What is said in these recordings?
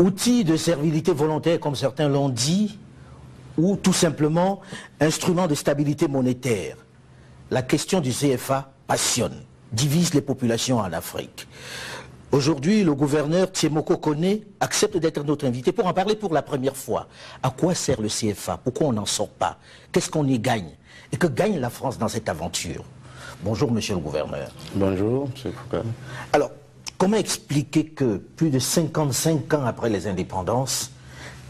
outil de servilité volontaire, comme certains l'ont dit, ou tout simplement instrument de stabilité monétaire. La question du CFA passionne, divise les populations en Afrique. Aujourd'hui, le gouverneur Tiemoko Kone accepte d'être notre invité pour en parler pour la première fois. À quoi sert le CFA? Pourquoi on n'en sort pas? Qu'est-ce qu'on y gagne? Et que gagne la France dans cette aventure? Bonjour, monsieur le gouverneur. Bonjour, monsieur Foucault. Alors, comment expliquer que plus de 55 ans après les indépendances,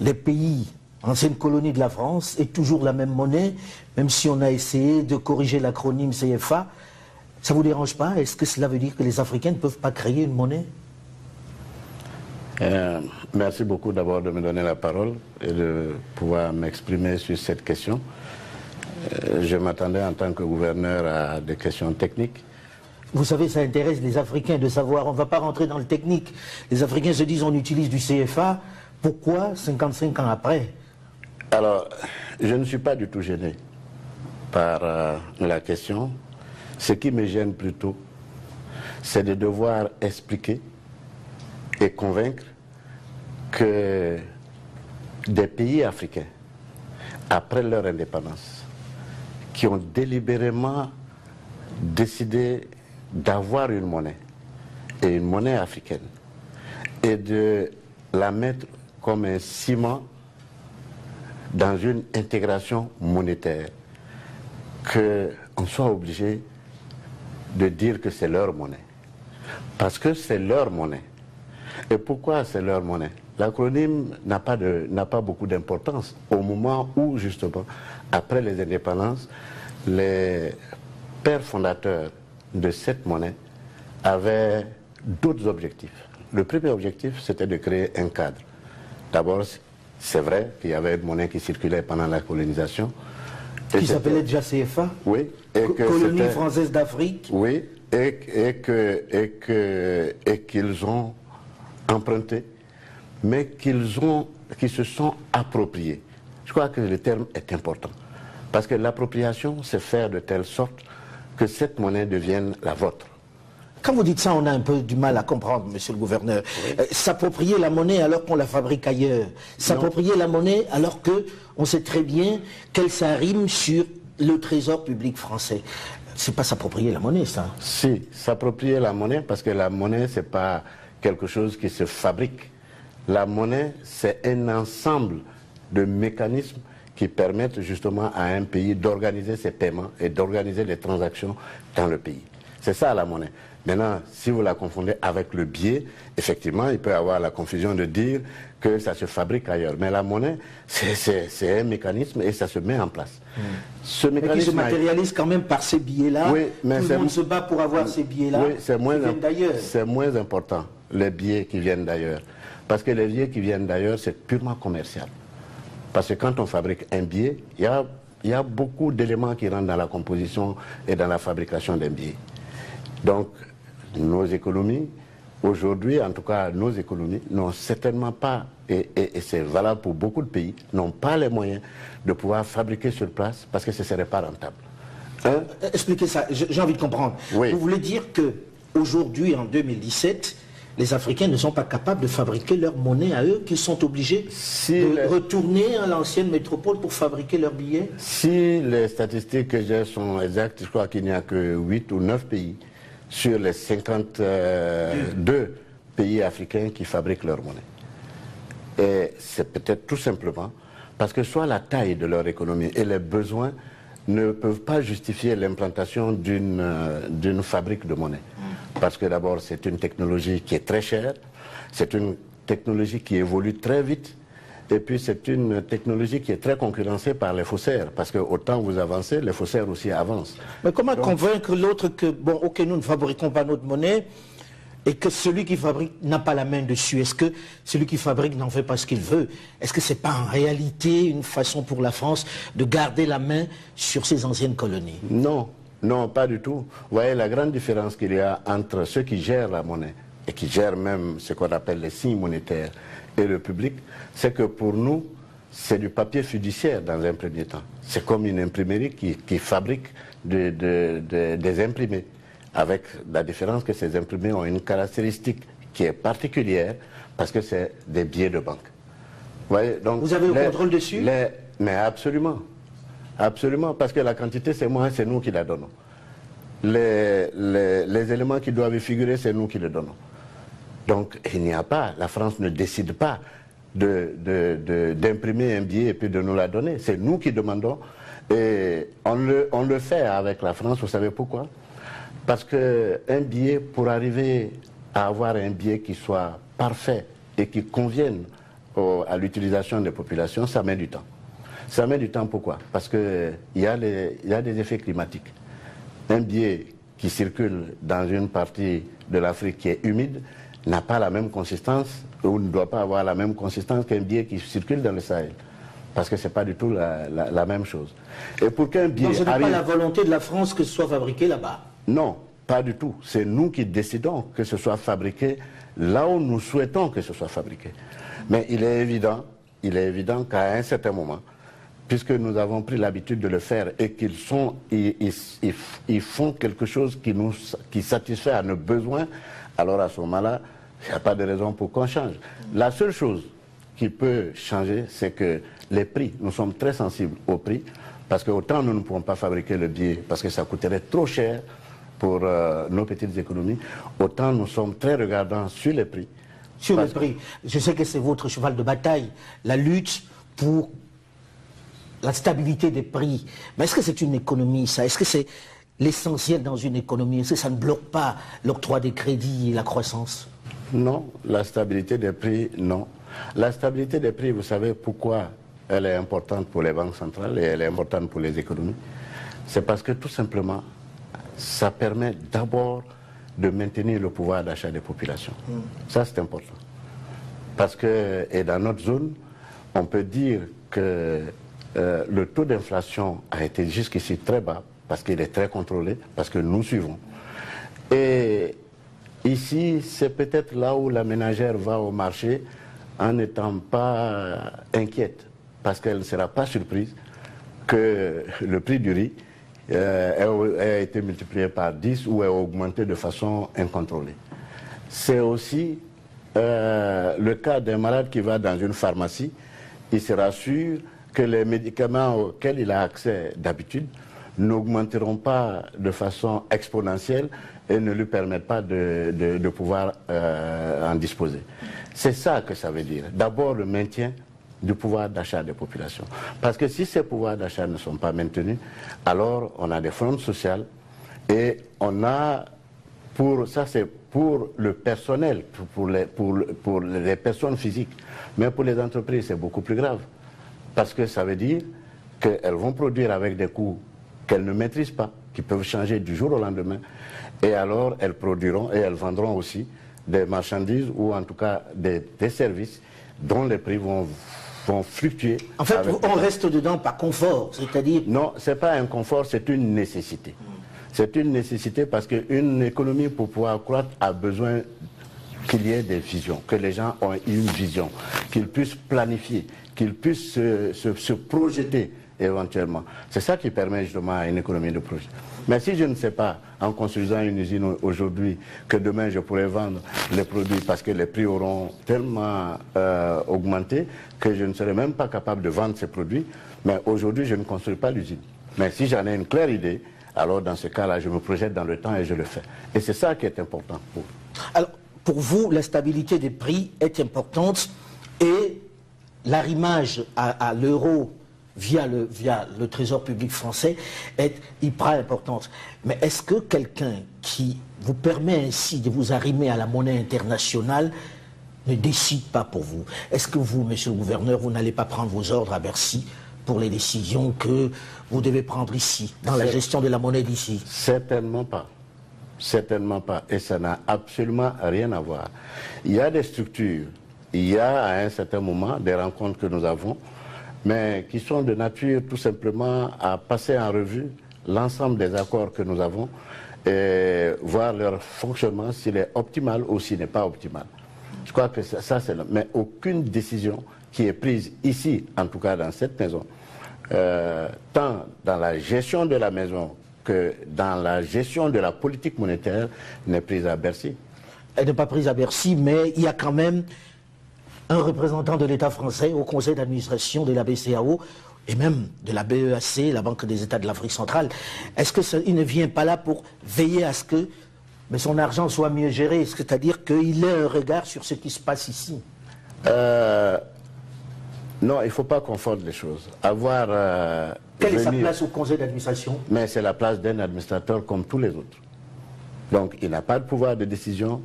les pays, anciennes colonies de la France, aient toujours la même monnaie, même si on a essayé de corriger l'acronyme CFA? Ça ne vous dérange pas? Est-ce que cela veut dire que les Africains ne peuvent pas créer une monnaie? Merci beaucoup d'abord de me donner la parole et de pouvoir m'exprimer sur cette question. Je m'attendais en tant que gouverneur à des questions techniques. Vous savez, ça intéresse les Africains de savoir, on ne va pas rentrer dans le technique. Les Africains se disent on utilise du CFA, pourquoi 55 ans après? Alors, je ne suis pas du tout gêné par la question. Ce qui me gêne plutôt, c'est de devoir expliquer et convaincre que des pays africains, après leur indépendance, qui ont délibérément décidé d'avoir une monnaie, et une monnaie africaine, et de la mettre comme un ciment dans une intégration monétaire, qu'on soit obligé de dire que c'est leur monnaie. Parce que c'est leur monnaie. Et pourquoi c'est leur monnaie? L'acronyme n'a pas beaucoup d'importance au moment où, justement, après les indépendances, les pères fondateurs de cette monnaie avaient d'autres objectifs. Le premier objectif, c'était de créer un cadre. D'abord, c'est vrai qu'il y avait une monnaie qui circulait pendant la colonisation. Qui s'appelait déjà CFA? Oui. Colonie française d'Afrique? Oui, et qu'ils ont emprunté, mais qu'ils se sont appropriés. Je crois que le terme est important. Parce que l'appropriation, c'est faire de telle sorte que cette monnaie devienne la vôtre. Quand vous dites ça, on a un peu du mal à comprendre, monsieur le gouverneur. Oui. S'approprier la monnaie alors qu'on la fabrique ailleurs. S'approprier la monnaie alors qu'on sait très bien qu'elle s'arrime sur le trésor public français. C'est pas s'approprier la monnaie, ça? Si, s'approprier la monnaie, parce que la monnaie, c'est pas quelque chose qui se fabrique. La monnaie, c'est un ensemble de mécanismes qui permettent justement à un pays d'organiser ses paiements et d'organiser les transactions dans le pays. C'est ça la monnaie. Maintenant, si vous la confondez avec le billet, effectivement, il peut y avoir la confusion de dire que ça se fabrique ailleurs. Mais la monnaie, c'est un mécanisme et ça se met en place. Ce mécanisme qui se matérialise quand même par ces billets-là. Oui, mais tout le monde se bat pour avoir ces billets-là. Oui, c'est moins important, les billets qui viennent d'ailleurs. Parce que les billets qui viennent d'ailleurs, c'est purement commercial. Parce que quand on fabrique un billet, il y a beaucoup d'éléments qui rentrent dans la composition et dans la fabrication d'un billet. Donc, nos économies, aujourd'hui, en tout cas, nos économies n'ont certainement pas, et c'est valable pour beaucoup de pays, n'ont pas les moyens de pouvoir fabriquer sur place parce que ce ne serait pas rentable. Expliquez ça, j'ai envie de comprendre. Oui. Vous voulez dire qu'aujourd'hui, en 2017, les Africains ne sont pas capables de fabriquer leur monnaie à eux, qu'ils sont obligés de retourner à l'ancienne métropole pour fabriquer leurs billets? Si les statistiques que j'ai sont exactes, je crois qu'il n'y a que 8 ou 9 pays sur les 52 pays africains qui fabriquent leur monnaie. Et c'est peut-être tout simplement parce que soit la taille de leur économie et les besoins ne peuvent pas justifier l'implantation d'une fabrique de monnaie. Parce que d'abord, c'est une technologie qui est très chère, c'est une technologie qui évolue très vite, et puis c'est une technologie qui est très concurrencée par les faussaires, parce que autant vous avancez, les faussaires aussi avancent. Mais comment convaincre l'autre que, bon, ok, nous ne fabriquons pas notre monnaie, et que celui qui fabrique n'a pas la main dessus? Est-ce que celui qui fabrique n'en fait pas ce qu'il veut? Est-ce que ce n'est pas en réalité une façon pour la France de garder la main sur ses anciennes colonies? Non, non, pas du tout. Vous voyez la grande différence qu'il y a entre ceux qui gèrent la monnaie et qui gèrent même ce qu'on appelle les signes monétaires et le public, c'est que pour nous, c'est du papier fiduciaire dans un premier temps. C'est comme une imprimerie qui fabrique des imprimés, avec la différence que ces imprimés ont une caractéristique qui est particulière parce que c'est des billets de banque. Vous voyez, donc vous avez le contrôle dessus? Mais absolument. Absolument, parce que la quantité, c'est nous qui la donnons. Les éléments qui doivent y figurer, c'est nous qui les donnons. Donc, il n'y a pas, la France ne décide pas d'imprimer un billet et puis de nous la donner. C'est nous qui demandons. Et on le fait avec la France, vous savez pourquoi? Parce qu'un billet, pour arriver à avoir un billet qui soit parfait et qui convienne à l'utilisation des populations, ça met du temps. Ça met du temps, pourquoi? Parce qu'il y a des effets climatiques. Un billet qui circule dans une partie de l'Afrique qui est humide n'a pas la même consistance, ou ne doit pas avoir la même consistance qu'un billet qui circule dans le Sahel. Parce que ce n'est pas du tout la même chose. Et pour qu'un billet donc ce n'est pas la volonté de la France que ce soit fabriqué là-bas? Non, pas du tout. C'est nous qui décidons que ce soit fabriqué là où nous souhaitons que ce soit fabriqué. Mais il est évident qu'à un certain moment, puisque nous avons pris l'habitude de le faire et qu'ils font quelque chose qui satisfait à nos besoins, alors à ce moment-là, il n'y a pas de raison pour qu'on change. La seule chose qui peut changer, c'est que les prix, nous sommes très sensibles aux prix, parce que autant nous ne pouvons pas fabriquer le billet, parce que ça coûterait trop cher pour nos petites économies, autant nous sommes très regardants sur les prix. Sur les prix, je sais que c'est votre cheval de bataille, la lutte pour la stabilité des prix. Mais est-ce que c'est une économie, ça? Est-ce que c'est l'essentiel dans une économie? Est-ce que ça ne bloque pas l'octroi des crédits et la croissance? Non, la stabilité des prix, non. La stabilité des prix, vous savez pourquoi elle est importante pour les banques centrales et elle est importante pour les économies? C'est parce que tout simplement, ça permet d'abord de maintenir le pouvoir d'achat des populations. Ça, c'est important. Parce que, et dans notre zone, on peut dire que le taux d'inflation a été jusqu'ici très bas, parce qu'il est très contrôlé, parce que nous suivons. Et ici, c'est peut-être là où la ménagère va au marché en n'étant pas inquiète, parce qu'elle ne sera pas surprise que le prix du riz a été multiplié par 10 ou a augmenté de façon incontrôlée. C'est aussi le cas d'un malade qui va dans une pharmacie, il sera sûr que les médicaments auxquels il a accès d'habitude n'augmenteront pas de façon exponentielle et ne lui permettent pas de pouvoir en disposer. C'est ça que ça veut dire. D'abord, le maintien du pouvoir d'achat des populations. Parce que si ces pouvoirs d'achat ne sont pas maintenus, alors on a des frondes sociales et on a, ça c'est pour le personnel, pour les personnes physiques. Mais pour les entreprises, c'est beaucoup plus grave. Parce que ça veut dire qu'elles vont produire avec des coûts qu'elles ne maîtrisent pas, qui peuvent changer du jour au lendemain. Et alors, elles produiront et elles vendront aussi des marchandises ou en tout cas des services dont les prix vont fluctuer. En fait, on reste dedans par confort, c'est-à-dire... Non, ce n'est pas un confort, c'est une nécessité. C'est une nécessité parce qu'une économie, pour pouvoir croître, a besoin qu'il y ait des visions, que les gens ont une vision, qu'ils puissent planifier, qu'ils puissent se projeter éventuellement. C'est ça qui permet justement à une économie de projet. Mais si je ne sais pas, en construisant une usine aujourd'hui, que demain je pourrais vendre les produits parce que les prix auront tellement augmenté que je ne serai même pas capable de vendre ces produits, mais aujourd'hui je ne construis pas l'usine. Mais si j'en ai une claire idée, alors dans ce cas-là, je me projette dans le temps et je le fais. Et c'est ça qui est important pour vous. Alors, pour vous, la stabilité des prix est importante et l'arrimage à l'euro via le Trésor public français est hyper importante. Mais est-ce que quelqu'un qui vous permet ainsi de vous arrimer à la monnaie internationale ne décide pas pour vous? Est-ce que vous, monsieur le gouverneur, vous n'allez pas prendre vos ordres à Bercy pour les décisions que vous devez prendre ici, dans la gestion de la monnaie d'ici? Certainement pas. Certainement pas. Et ça n'a absolument rien à voir. Il y a des structures, il y a à un certain moment des rencontres que nous avons, mais qui sont de nature tout simplement à passer en revue l'ensemble des accords que nous avons et voir leur fonctionnement, s'il est optimal ou s'il n'est pas optimal. Je crois que ça c'est... Mais aucune décision qui est prise ici, en tout cas dans cette maison, tant dans la gestion de la maison que dans la gestion de la politique monétaire, n'est prise à Bercy. elle n'est pas prise à Bercy, mais il y a quand même un représentant de l'État français au conseil d'administration de la BCEAO et même de la BEAC, la Banque des États de l'Afrique centrale. Est-ce qu'il ne vient pas là pour veiller à ce que son argent soit mieux géré, c'est-à-dire qu'il ait un regard sur ce qui se passe ici? Non, il ne faut pas confondre les choses. Quelle est sa place au conseil d'administration? Mais c'est la place d'un administrateur comme tous les autres. Donc il n'a pas de pouvoir de décision,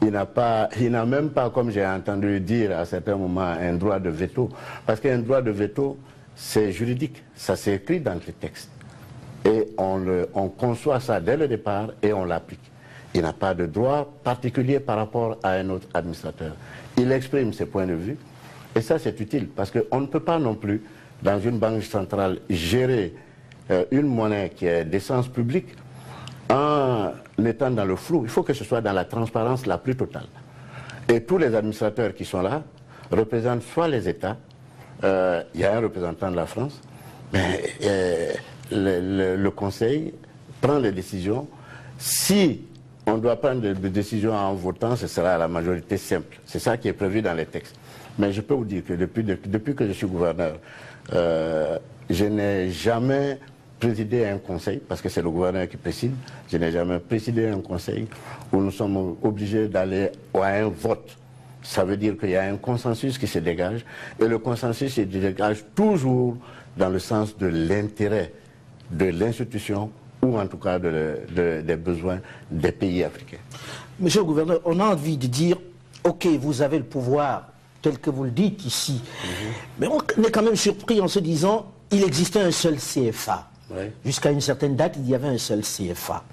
il n'a même pas, comme j'ai entendu dire à certains moments, un droit de veto. Parce qu'un droit de veto, c'est juridique, ça s'écrit dans les textes. Et on conçoit ça dès le départ et on l'applique. Il n'a pas de droit particulier par rapport à un autre administrateur. Il exprime ses points de vue et ça c'est utile parce qu'on ne peut pas non plus, dans une banque centrale, gérer une monnaie qui est d'essence publique en étant dans le flou. Il faut que ce soit dans la transparence la plus totale. Et tous les administrateurs qui sont là représentent soit les États, il y a un représentant de la France, mais le Conseil prend les décisions. Si on doit prendre des décisions en votant, ce sera à la majorité simple. C'est ça qui est prévu dans les textes. Mais je peux vous dire que depuis que je suis gouverneur, je n'ai jamais présidé un conseil, parce que c'est le gouverneur qui préside, je n'ai jamais présidé un conseil où nous sommes obligés d'aller à un vote. Ça veut dire qu'il y a un consensus qui se dégage, et le consensus se dégage toujours dans le sens de l'intérêt de l'institution, ou en tout cas des besoins des pays africains. Monsieur le gouverneur, on a envie de dire, ok, vous avez le pouvoir, tel que vous le dites ici, mais on est quand même surpris en se disant, il existait un seul CFA. Oui. Jusqu'à une certaine date, il y avait un seul CFA.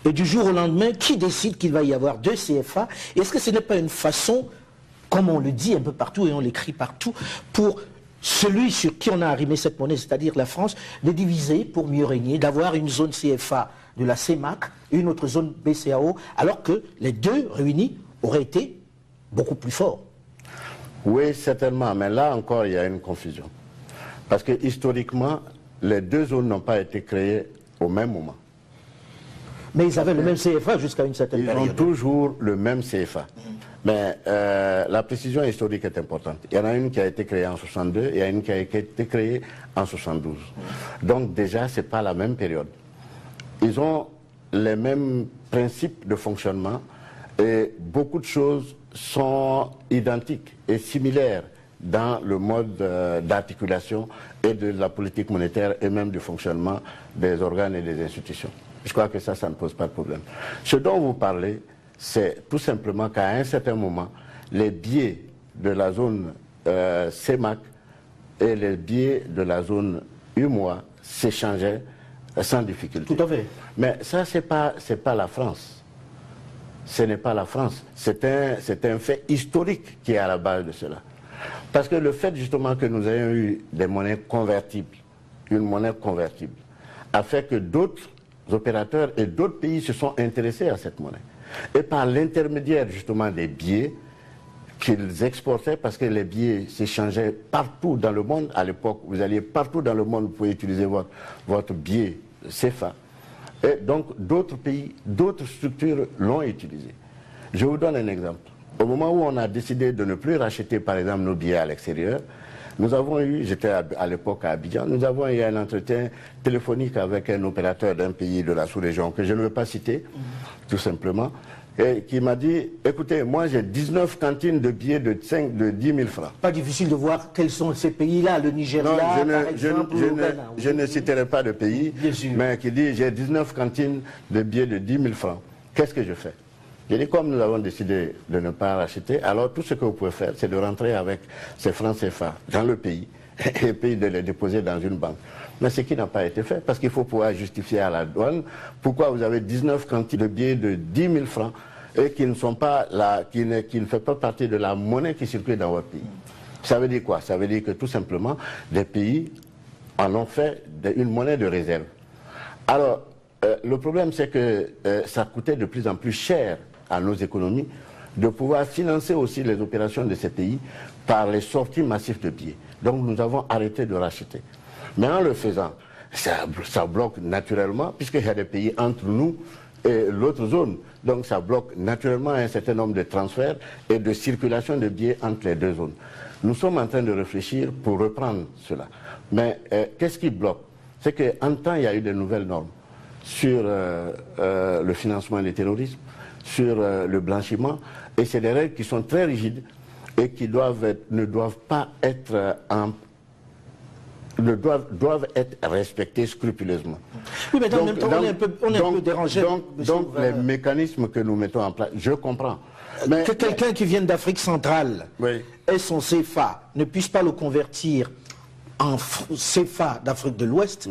Et du jour au lendemain, qui décide qu'il va y avoir deux CFA? Est-ce que ce n'est pas une façon, comme on le dit un peu partout et on l'écrit partout, pour celui sur qui on a arrimé cette monnaie, c'est-à-dire la France, de diviser pour mieux régner, d'avoir une zone CFA de la CEMAC, une autre zone BCEAO, alors que les deux réunis auraient été beaucoup plus forts? Oui, certainement, mais là encore, il y a une confusion. Parce que historiquement, les deux zones n'ont pas été créées au même moment. Mais ils avaient le même CFA jusqu'à une certaine période. Ils ont toujours le même CFA. Mais la précision historique est importante. Il y en a une qui a été créée en 62 et il y en a une qui a été créée en 72. Donc déjà, ce n'est pas la même période. Ils ont les mêmes principes de fonctionnement et beaucoup de choses sont identiques et similaires dans le mode d'articulation et de la politique monétaire et même du fonctionnement des organes et des institutions. Je crois que ça ne pose pas de problème. Ce dont vous parlez, c'est tout simplement qu'à un certain moment, les billets de la zone CEMAC et les billets de la zone UMOA s'échangeaient sans difficulté. Tout à fait. Mais ça, c'est pas la France. Ce n'est pas la France. C'est un fait historique qui est à la base de cela. Parce que le fait justement que nous ayons eu des monnaies convertibles, une monnaie convertible, a fait que d'autres opérateurs et d'autres pays se sont intéressés à cette monnaie. Et par l'intermédiaire justement des billets qu'ils exportaient, parce que les billets s'échangeaient partout dans le monde, à l'époque vous alliez partout dans le monde, vous pouvez utiliser votre billet CFA. Et donc d'autres pays, d'autres structures l'ont utilisé. Je vous donne un exemple. Au moment où on a décidé de ne plus racheter par exemple nos billets à l'extérieur, nous avons eu, j'étais à l'époque à Abidjan, nous avons eu un entretien téléphonique avec un opérateur d'un pays de la sous-région que je ne veux pas citer, tout simplement, et qui m'a dit, écoutez, moi j'ai 19 cantines de billets de 10 000 francs. Pas difficile de voir quels sont ces pays-là, le Nigeria, par exemple, je ne citerai pas de pays, mais qui dit, j'ai 19 cantines de billets de 10 000 francs. Qu'est-ce que je fais? J'ai dit, comme nous avons décidé de ne pas racheter, alors tout ce que vous pouvez faire, c'est de rentrer avec ces francs CFA dans le pays et puis de les déposer dans une banque. Mais ce qui n'a pas été fait, parce qu'il faut pouvoir justifier à la douane pourquoi vous avez 19 quantités de billets de 10 000 francs et qui ne sont pas qui ne fait pas partie de la monnaie qui circule dans votre pays. Ça veut dire quoi? Ça veut dire que tout simplement, des pays en ont fait une monnaie de réserve. Alors, le problème, c'est que ça coûtait de plus en plus cher à nos économies de pouvoir financer aussi les opérations de ces pays par les sorties massives de billets. Donc nous avons arrêté de racheter. Mais en le faisant, ça bloque naturellement, puisqu'il y a des pays entre nous et l'autre zone. Donc ça bloque naturellement un certain nombre de transferts et de circulation de billets entre les deux zones. Nous sommes en train de réfléchir pour reprendre cela. Mais qu'est-ce qui bloque? C'est qu'en temps, il y a eu de nouvelles normes sur le financement du terrorisme, sur le blanchiment, et c'est des règles qui sont très rigides et qui doivent être respectées scrupuleusement. Oui, mais en même temps, on est un peu dérangé. Donc les mécanismes que nous mettons en place, je comprends. Mais, que quelqu'un qui vient d'Afrique centrale ait son CFA, ne puisse pas le convertir en CFA d'Afrique de l'Ouest,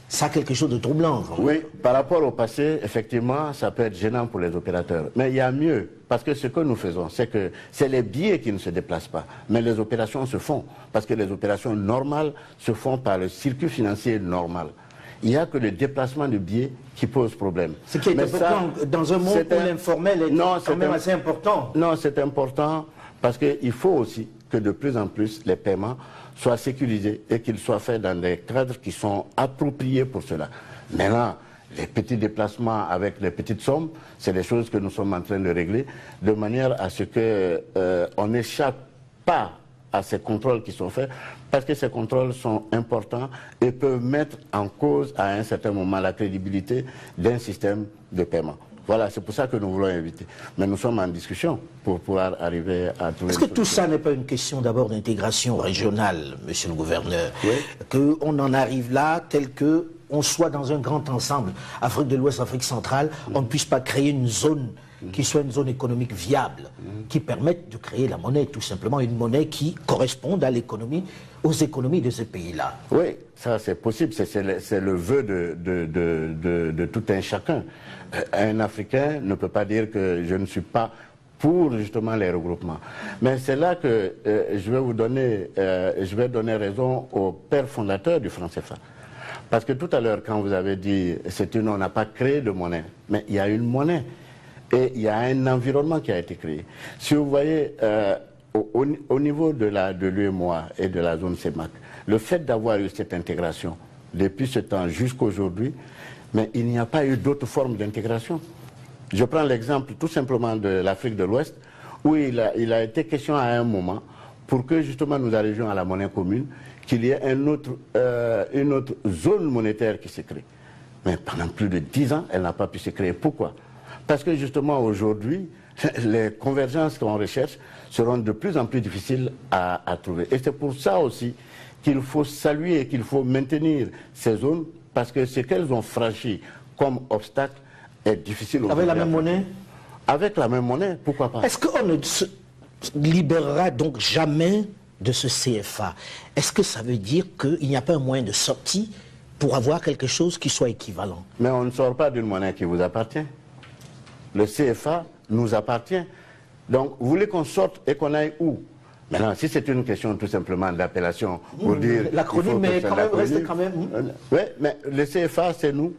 ça a quelque chose de troublant. Oui, par rapport au passé, effectivement, ça peut être gênant pour les opérateurs. Mais il y a mieux, parce que ce que nous faisons, c'est que c'est les billets qui ne se déplacent pas, mais les opérations se font, parce que les opérations normales se font par le circuit financier normal. Il n'y a que le déplacement de billets qui pose problème. Ce qui est important dans un monde où l'informel est quand même assez important. Non, c'est important parce qu'il faut aussi que de plus en plus les paiements soient sécurisés et qu'ils soient faits dans des cadres qui sont appropriés pour cela. Maintenant, les petits déplacements avec les petites sommes, c'est des choses que nous sommes en train de régler de manière à ce qu'on n'échappe pas à ces contrôles qui sont faits, parce que ces contrôles sont importants et peuvent mettre en cause à un certain moment la crédibilité d'un système de paiement. Voilà, c'est pour ça que nous voulons inviter. Mais nous sommes en discussion pour pouvoir arriver à trouver... Est-ce que tout ça n'est pas une question d'abord d'intégration régionale, monsieur le gouverneur? Qu'on en arrive là, tel que on soit dans un grand ensemble, Afrique de l'Ouest, Afrique centrale, on ne puisse pas créer une zone qui soit une zone économique viable, qui permette de créer la monnaie, tout simplement, une monnaie qui corresponde à l'économie, aux économies de ces pays-là. Oui, ça c'est possible, c'est le vœu de tout un chacun. Un Africain ne peut pas dire que je ne suis pas pour justement les regroupements. Mais c'est là que je vais donner raison au père fondateur du franc CFA. Parce que tout à l'heure, quand vous avez dit on n'a pas créé de monnaie, mais il y a une monnaie. Et il y a un environnement qui a été créé. Si vous voyez, au niveau de l'UEMOA et de la zone CEMAC, le fait d'avoir eu cette intégration depuis ce temps jusqu'à aujourd'hui, mais il n'y a pas eu d'autres formes d'intégration. Je prends l'exemple tout simplement de l'Afrique de l'Ouest, où il a été question à un moment, pour que justement nous arrivions à la monnaie commune, qu'il y ait une autre zone monétaire qui se crée. Mais pendant plus de 10 ans, elle n'a pas pu se créer. Pourquoi ? Parce que justement aujourd'hui, les convergences qu'on recherche seront de plus en plus difficiles à trouver. Et c'est pour ça aussi qu'il faut saluer et qu'il faut maintenir ces zones, parce que ce qu'elles ont franchi comme obstacle est difficile. Avec la même monnaie ? Avec la même monnaie, pourquoi pas ? Est-ce qu'on ne se libérera donc jamais de ce CFA? Est-ce que ça veut dire qu'il n'y a pas un moyen de sortie pour avoir quelque chose qui soit équivalent? Mais on ne sort pas d'une monnaie qui vous appartient. Le CFA nous appartient. Donc, vous voulez qu'on sorte et qu'on aille où? Maintenant, si c'est une question tout simplement d'appellation, pour dire... L'acronyme, mais quand même, reste quand même... Oui, mais le CFA, c'est nous.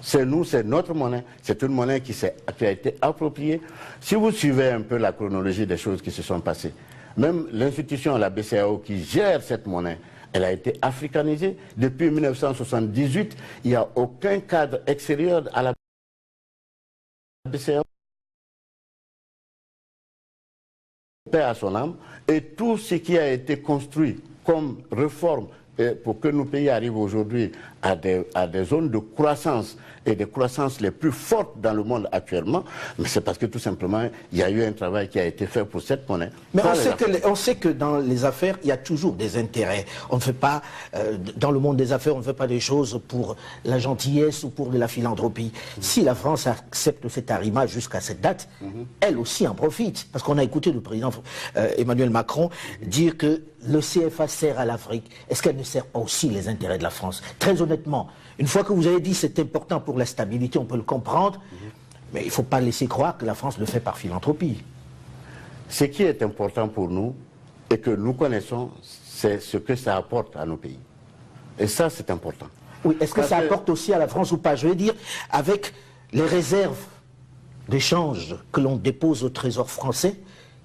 C'est nous, c'est notre monnaie. C'est une monnaie qui a été appropriée. Si vous suivez un peu la chronologie des choses qui se sont passées, même l'institution, la BCEAO, qui gère cette monnaie, elle a été africanisée. Depuis 1978, il n'y a aucun cadre extérieur à la BCEAO. Paix à son âme, et tout ce qui a été construit comme réforme pour que nos pays arrivent aujourd'hui à des zones de croissance et des croissances les plus fortes dans le monde actuellement, mais c'est parce que tout simplement il y a eu un travail qui a été fait pour cette monnaie. Mais on sait que dans les affaires, il y a toujours des intérêts. On ne fait pas, dans le monde des affaires, on ne fait pas des choses pour la gentillesse ou pour de la philanthropie. Si la France accepte cet arrimage jusqu'à cette date, elle aussi en profite. Parce qu'on a écouté le président Emmanuel Macron dire que le CFA sert à l'Afrique. Est-ce qu'elle ne sert pas aussi les intérêts de la France? Très honnêtement, une fois que vous avez dit c'est important pour la stabilité, on peut le comprendre, mais il ne faut pas laisser croire que la France le fait par philanthropie. Ce qui est important pour nous et que nous connaissons, c'est ce que ça apporte à nos pays. Et ça, c'est important. Oui, est-ce que ça apporte aussi à la France ou pas? Je veux dire, avec les réserves d'échange que l'on dépose au Trésor français,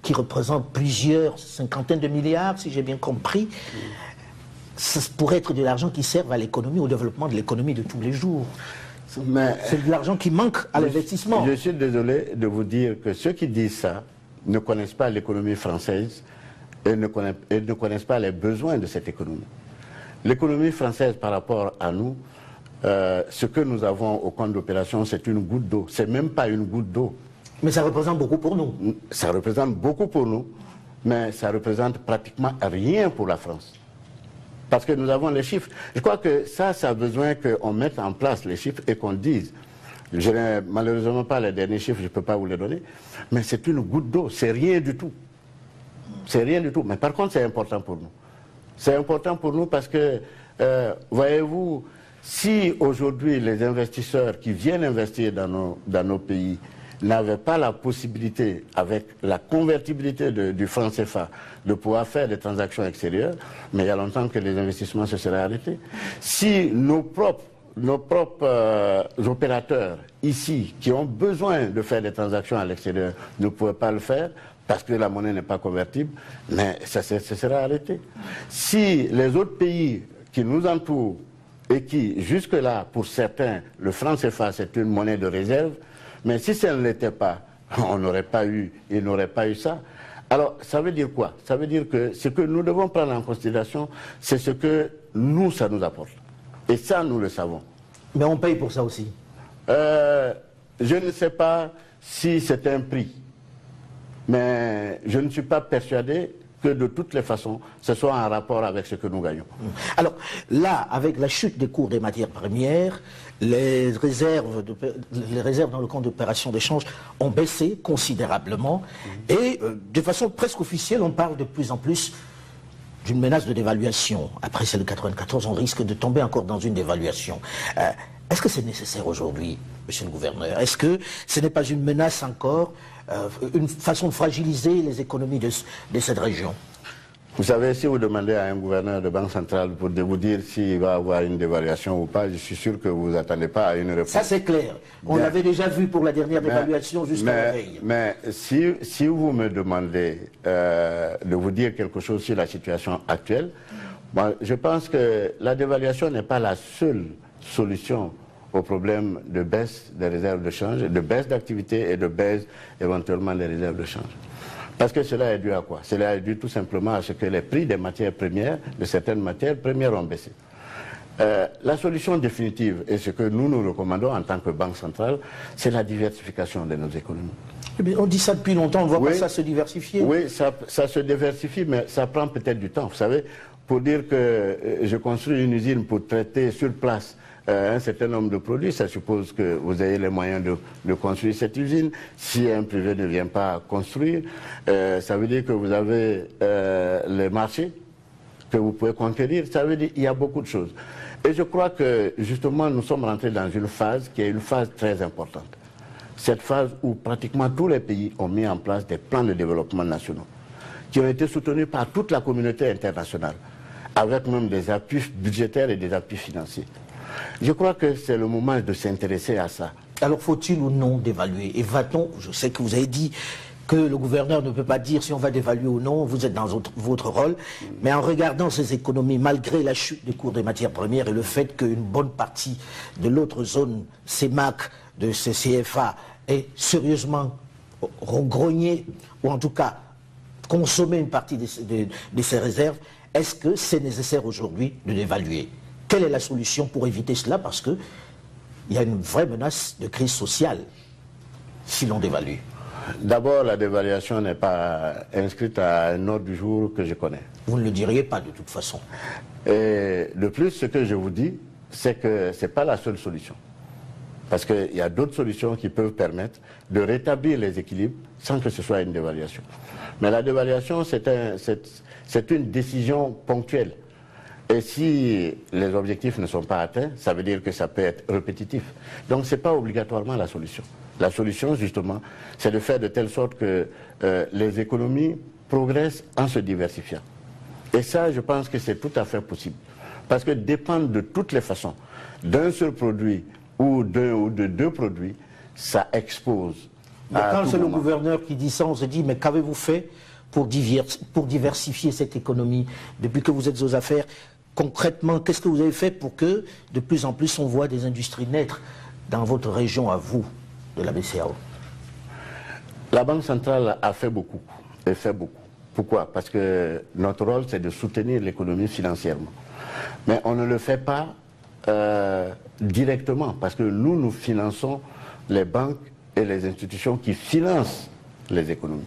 qui représentent plusieurs cinquantaines de milliards, si j'ai bien compris, ça pourrait être de l'argent qui serve à l'économie, au développement de l'économie de tous les jours. C'est de l'argent qui manque à l'investissement. Je suis désolé de vous dire que ceux qui disent ça ne connaissent pas l'économie française et ne connaissent pas les besoins de cette économie. L'économie française par rapport à nous, ce que nous avons au compte d'opération, c'est une goutte d'eau. C'est même pas une goutte d'eau. Mais ça représente beaucoup pour nous. Ça représente beaucoup pour nous, mais ça représente pratiquement rien pour la France. Parce que nous avons les chiffres. Je crois que ça a besoin qu'on mette en place les chiffres et qu'on dise. Je n'ai malheureusement pas les derniers chiffres, je ne peux pas vous les donner, mais c'est une goutte d'eau, c'est rien du tout. C'est rien du tout. Mais par contre, c'est important pour nous. C'est important pour nous parce que, voyez-vous, si aujourd'hui les investisseurs qui viennent investir dans nos pays n'avaient pas la possibilité, avec la convertibilité du franc CFA, de pouvoir faire des transactions extérieures, mais il y a longtemps que les investissements se seraient arrêtés. Si nos propres opérateurs ici, qui ont besoin de faire des transactions à l'extérieur, ne pouvaient pas le faire, parce que la monnaie n'est pas convertible, mais ça sera arrêté. Si les autres pays qui nous entourent et qui, jusque-là, pour certains, le franc CFA, c'est une monnaie de réserve, mais si ça ne l'était pas, on n'aurait pas eu, ils n'auraient pas eu ça. Alors, ça veut dire quoi? Ça veut dire que ce que nous devons prendre en considération, c'est ce que nous, ça nous apporte. Et ça, nous le savons. Mais on paye pour ça aussi. Je ne sais pas si c'est un prix. Mais je ne suis pas persuadé que de toutes les façons, ce soit en rapport avec ce que nous gagnons. Alors là, avec la chute des cours des matières premières, les réserves dans le compte d'opération d'échange ont baissé considérablement. Et de façon presque officielle, on parle de plus en plus d'une menace de dévaluation. Après celle de 1994, on risque de tomber encore dans une dévaluation. Est-ce que c'est nécessaire aujourd'hui, monsieur le gouverneur? Est-ce que ce n'est pas une menace encore, une façon de fragiliser les économies de cette région? Vous savez, si vous demandez à un gouverneur de banque centrale de vous dire s'il va avoir une dévaluation ou pas, je suis sûr que vous n'attendez pas à une réponse. Ça c'est clair. On l'avait déjà vu pour la dernière dévaluation jusqu'à la veille. Mais si vous me demandez de vous dire quelque chose sur la situation actuelle, moi, je pense que la dévaluation n'est pas la seule solution au problème de baisse des réserves de change, de baisse d'activité et de baisse éventuellement des réserves de change. Parce que cela est dû à quoi? Cela est dû tout simplement à ce que les prix des matières premières, de certaines matières premières ont baissé. La solution définitive, et ce que nous recommandons en tant que banque centrale, c'est la diversification de nos économies. On dit ça depuis longtemps, on ne voit pas ça se diversifier. Oui, ça se diversifie, mais ça prend peut-être du temps. Vous savez, pour dire que je construis une usine pour traiter sur place un certain nombre de produits, ça suppose que vous ayez les moyens de construire cette usine. Si un privé ne vient pas construire, ça veut dire que vous avez les marchés que vous pouvez conquérir. Ça veut dire qu'il y a beaucoup de choses. Et je crois que justement nous sommes rentrés dans une phase qui est une phase très importante. Cette phase où pratiquement tous les pays ont mis en place des plans de développement nationaux qui ont été soutenus par toute la communauté internationale, avec même des appuis budgétaires et des appuis financiers. Je crois que c'est le moment de s'intéresser à ça. Alors faut-il ou non dévaluer? Et va-t-on, je sais que vous avez dit que le gouverneur ne peut pas dire si on va dévaluer ou non, vous êtes dans votre rôle, mais en regardant ces économies, malgré la chute des cours des matières premières et le fait qu'une bonne partie de l'autre zone CEMAC, de ces CFA, est sérieusement rengrognée, ou en tout cas consommer une partie de ces réserves, est-ce que c'est nécessaire aujourd'hui de dévaluer? Quelle est la solution pour éviter cela? Parce qu'il y a une vraie menace de crise sociale si l'on dévalue. D'abord, la dévaluation n'est pas inscrite à un ordre du jour que je connais. Vous ne le diriez pas de toute façon. Et de plus, ce que je vous dis, c'est que ce n'est pas la seule solution. Parce qu'il y a d'autres solutions qui peuvent permettre de rétablir les équilibres sans que ce soit une dévaluation. Mais la dévaluation, c'est une décision ponctuelle. Et si les objectifs ne sont pas atteints, ça veut dire que ça peut être répétitif. Donc ce n'est pas obligatoirement la solution. La solution, justement, c'est de faire de telle sorte que les économies progressent en se diversifiant. Et ça, je pense que c'est tout à fait possible. Parce que dépendre de toutes les façons d'un seul produit ou de deux produits, ça expose. Mais quand c'est le gouverneur qui dit ça, on se dit, mais qu'avez-vous fait pour diversifier cette économie depuis que vous êtes aux affaires? Concrètement, qu'est-ce que vous avez fait pour que de plus en plus on voit des industries naître dans votre région à vous de la BCEAO? La Banque centrale a fait beaucoup, et fait beaucoup. Pourquoi? Parce que notre rôle, c'est de soutenir l'économie financièrement. Mais on ne le fait pas directement, parce que nous finançons les banques et les institutions qui financent les économies.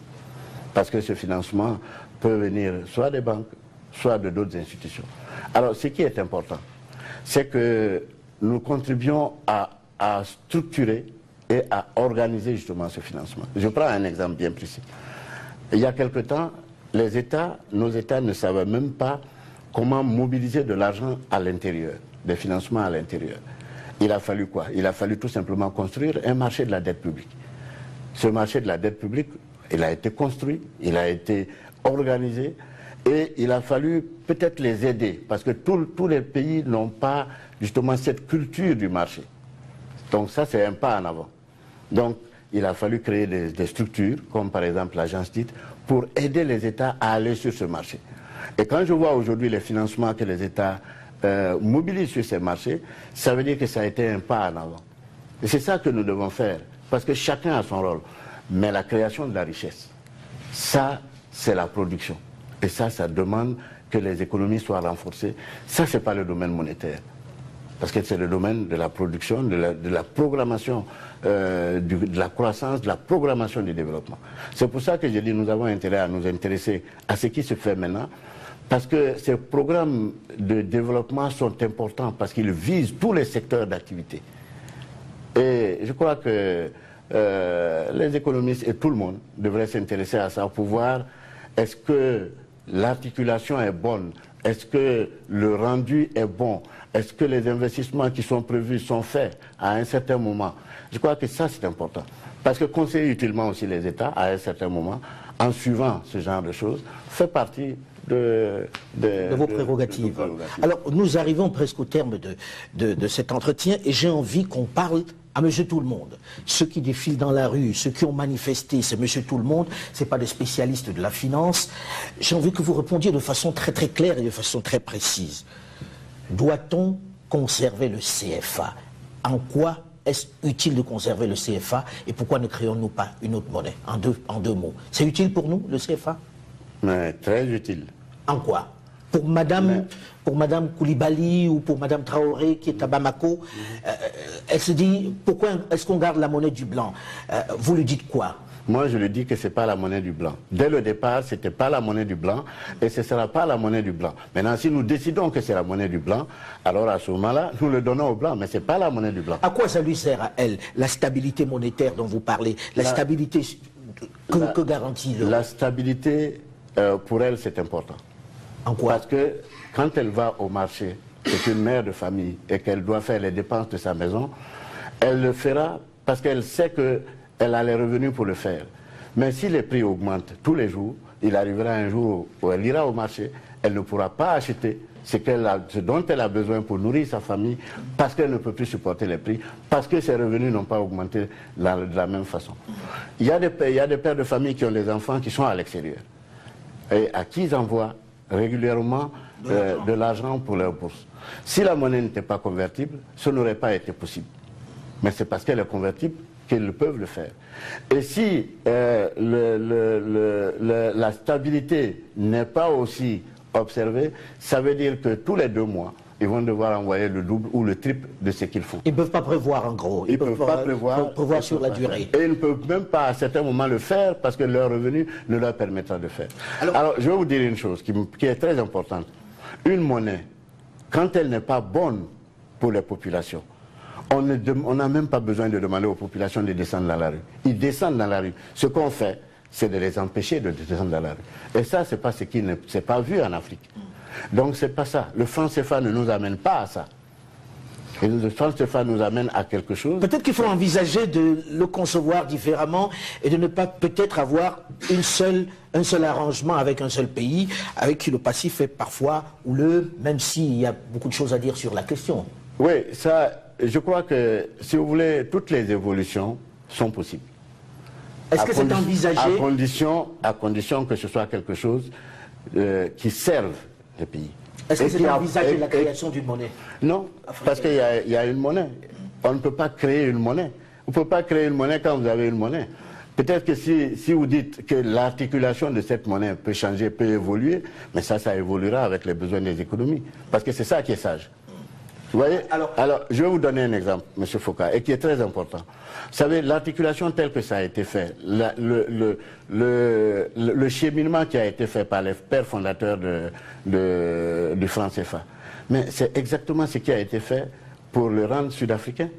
Parce que ce financement peut venir soit des banques, soit de d'autres institutions. Alors, ce qui est important, c'est que nous contribuons à structurer et à organiser justement ce financement. Je prends un exemple bien précis. Il y a quelque temps, nos États ne savaient même pas comment mobiliser de l'argent à l'intérieur, des financements à l'intérieur. Il a fallu quoi? Il a fallu tout simplement construire un marché de la dette publique. Ce marché de la dette publique, il a été construit, il a été organisé, et il a fallu peut-être les aider, parce que tous les pays n'ont pas justement cette culture du marché. Donc ça, c'est un pas en avant. Donc, il a fallu créer des structures, comme par exemple l'agence titre, pour aider les États à aller sur ce marché. Et quand je vois aujourd'hui les financements que les États mobilisent sur ces marchés, ça veut dire que ça a été un pas en avant. Et c'est ça que nous devons faire, parce que chacun a son rôle. Mais la création de la richesse, ça, c'est la production. Et ça demande que les économies soient renforcées. Ça, ce n'est pas le domaine monétaire. Parce que c'est le domaine de la production, de la programmation, de la croissance, de la programmation du développement. C'est pour ça que j'ai dit que nous avons intérêt à nous intéresser à ce qui se fait maintenant, parce que ces programmes de développement sont importants, parce qu'ils visent tous les secteurs d'activité. Et je crois que les économistes et tout le monde devraient s'intéresser à ça pour voir est-ce que l'articulation est bonne, est-ce que le rendu est bon, est-ce que les investissements qui sont prévus sont faits à un certain moment. Je crois que ça, c'est important. Parce que conseiller utilement aussi les États à un certain moment, en suivant ce genre de choses, fait partie de vos prérogatives. Alors, nous arrivons presque au terme de cet entretien et j'ai envie qu'on parle à Monsieur Tout-le-Monde. Ceux qui défilent dans la rue, ceux qui ont manifesté, c'est Monsieur Tout-le-Monde, ce n'est pas des spécialistes de la finance. J'ai envie que vous répondiez de façon très très claire et de façon très précise. Doit-on conserver le CFA? En quoi est-ce utile de conserver le CFA et pourquoi ne créons-nous pas une autre monnaie? En deux mots. C'est utile pour nous, le CFA? Mais très utile. En quoi? Pour Madame Koulibaly ou pour Madame Traoré qui est à Bamako, elle se dit, pourquoi est-ce qu'on garde la monnaie du blanc? Vous lui dites quoi? Moi, je lui dis que ce n'est pas la monnaie du blanc. Dès le départ, ce n'était pas la monnaie du blanc et ce ne sera pas la monnaie du blanc. Maintenant, si nous décidons que c'est la monnaie du blanc, alors à ce moment-là, nous le donnons au blanc, mais ce n'est pas la monnaie du blanc. À quoi ça lui sert à elle, la stabilité monétaire dont vous parlez? Stabilité que garantit l'euro? La stabilité, pour elle, c'est important. En quoi? Parce que quand elle va au marché, c'est une mère de famille et qu'elle doit faire les dépenses de sa maison, elle le fera parce qu'elle sait qu'elle a les revenus pour le faire. Mais si les prix augmentent tous les jours, il arrivera un jour où elle ira au marché, elle ne pourra pas acheter ce dont elle a besoin pour nourrir sa famille parce qu'elle ne peut plus supporter les prix, parce que ses revenus n'ont pas augmenté de la même façon. Il y a des pères de famille qui ont des enfants qui sont à l'extérieur et à qui ils envoient régulièrement de l'argent pour leur bourse. Si la monnaie n'était pas convertible, ce n'aurait pas été possible. Mais c'est parce qu'elle est convertible qu'ils peuvent le faire. Et si la stabilité n'est pas aussi observée, ça veut dire que tous les 2 mois, ils vont devoir envoyer le double ou le triple de ce qu'il faut. Ils ne peuvent pas prévoir en gros. Ils ne peuvent pas prévoir sur la durée. Et ils ne peuvent même pas à certains moments le faire parce que leur revenu ne leur permettra de faire. Alors je vais vous dire une chose qui est très importante. Une monnaie, quand elle n'est pas bonne pour les populations, on n'a même pas besoin de demander aux populations de descendre dans la rue. Ils descendent dans la rue. Ce qu'on fait, c'est de les empêcher de descendre dans la rue. Et ça, c'est pas ce qui ne s'est pas vu en Afrique. Donc c'est pas ça. Le franc CFA ne nous amène pas à ça. Et le franc CFA nous amène à quelque chose. Peut-être qu'il faut envisager de le concevoir différemment et de ne pas peut-être avoir un seul arrangement avec un seul pays, avec qui le passif est parfois houleux, même s'il y a beaucoup de choses à dire sur la question. Oui, ça, je crois que, si vous voulez, toutes les évolutions sont possibles. Est-ce que c'est envisagé? À condition que ce soit quelque chose qui serve les pays. Est-ce que c'est envisagé la création d'une monnaie? Non, parce qu'il y a une monnaie. on ne peut pas créer une monnaie. On ne peut pas créer une monnaie quand vous avez une monnaie. Peut-être que si vous dites que l'articulation de cette monnaie peut changer, peut évoluer, mais ça évoluera avec les besoins des économies. Parce que c'est ça qui est sage. Vous voyez? Alors, je vais vous donner un exemple, M. Foucault, et qui est très important. Vous savez, l'articulation telle que ça a été fait, le cheminement qui a été fait par les pères fondateurs du franc CFA, mais c'est exactement ce qui a été fait pour le rand sud-africain.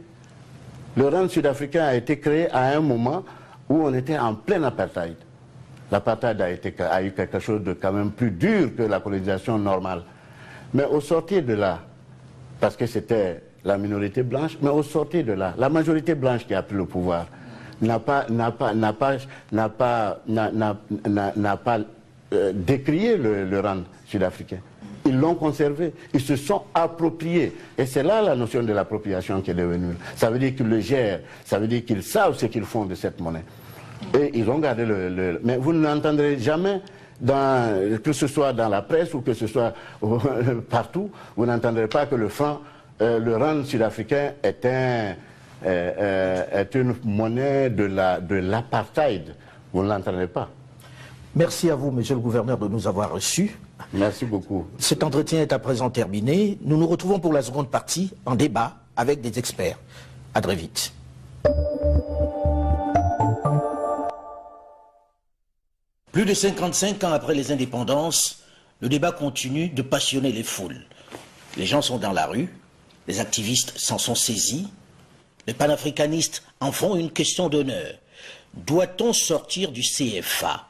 Le rand sud-africain a été créé à un moment où on était en plein apartheid. L'apartheid a eu quelque chose de quand même plus dur que la colonisation normale. Mais au sortir de là, parce que c'était la minorité blanche, mais au sortir de là, la majorité blanche qui a pris le pouvoir n'a pas décrié le rand sud-africain. Ils l'ont conservé, ils se sont appropriés. Et c'est là la notion de l'appropriation qui est devenue. Ça veut dire qu'ils le gèrent, ça veut dire qu'ils savent ce qu'ils font de cette monnaie. Et ils ont gardé Mais vous n'entendrez jamais, que ce soit dans la presse ou que ce soit partout, vous n'entendrez pas que le rand sud-africain est une monnaie de l'apartheid. Vous ne l'entendrez pas. Merci à vous, monsieur le gouverneur, de nous avoir reçus. Merci beaucoup. Cet entretien est à présent terminé. Nous nous retrouvons pour la seconde partie en débat avec des experts. À très vite. Plus de 55 ans après les indépendances, le débat continue de passionner les foules. Les gens sont dans la rue, les activistes s'en sont saisis, les panafricanistes en font une question d'honneur. Doit-on sortir du CFA?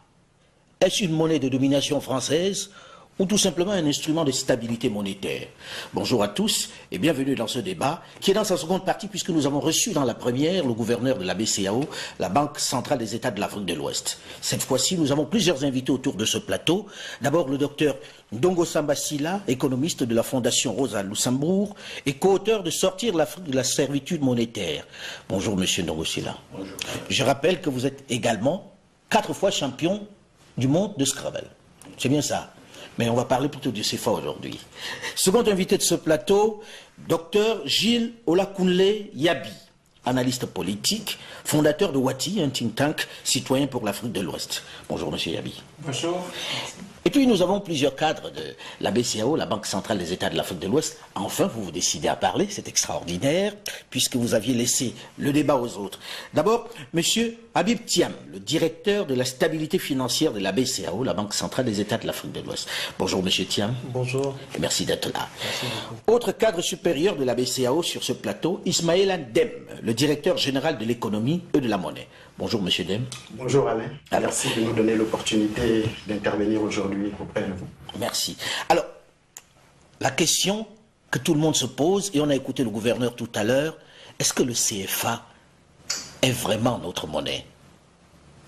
Est-ce une monnaie de domination française ou tout simplement un instrument de stabilité monétaire? Bonjour à tous et bienvenue dans ce débat qui est dans sa seconde partie puisque nous avons reçu dans la première le gouverneur de la BCEAO, la Banque centrale des États de l'Afrique de l'Ouest. Cette fois-ci, nous avons plusieurs invités autour de ce plateau. D'abord le docteur Ndongo Samba Sylla, économiste de la Fondation Rosa Luxembourg et co-auteur de Sortir l'Afrique de la servitude monétaire. Bonjour monsieur Ndongo Sylla. Bonjour. Je rappelle que vous êtes également 4 fois champion du monde de Scrabble. C'est bien ça? Mais on va parler plutôt du CFA aujourd'hui. Second invité de ce plateau, Dr Gilles Olakunle Yabi, analyste politique, fondateur de Wati, un think tank citoyen pour l'Afrique de l'Ouest. Bonjour monsieur Yabi. Bonjour. Et puis nous avons plusieurs cadres de la BCEAO, la Banque centrale des États de l'Afrique de l'Ouest. Enfin, vous vous décidez à parler, c'est extraordinaire, puisque vous aviez laissé le débat aux autres. D'abord, monsieur Habib Thiam, le directeur de la stabilité financière de la BCEAO, la Banque centrale des États de l'Afrique de l'Ouest. Bonjour monsieur Thiam. Bonjour. Et merci d'être là. Merci beaucoup. Autre cadre supérieur de la BCEAO sur ce plateau, Ismaël Dem, le directeur général de l'économie et de la monnaie. Bonjour monsieur Dem. Bonjour Alain. Alors, merci de nous donner l'opportunité d'intervenir aujourd'hui auprès de vous. Merci. Alors, la question que tout le monde se pose, et on a écouté le gouverneur tout à l'heure, est-ce que le CFA est vraiment notre monnaie?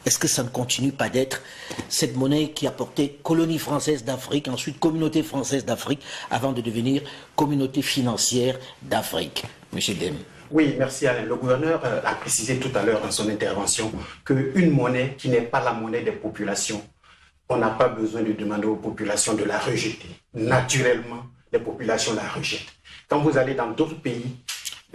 Est-ce que ça ne continue pas d'être cette monnaie qui a porté colonie française d'Afrique, ensuite communauté française d'Afrique, avant de devenir communauté financière d'Afrique? Monsieur Dem. Oui, merci Alain. Le gouverneur a précisé tout à l'heure dans son intervention qu'une monnaie qui n'est pas la monnaie des populations, on n'a pas besoin de demander aux populations de la rejeter. Naturellement, les populations la rejettent. Quand vous allez dans d'autres pays...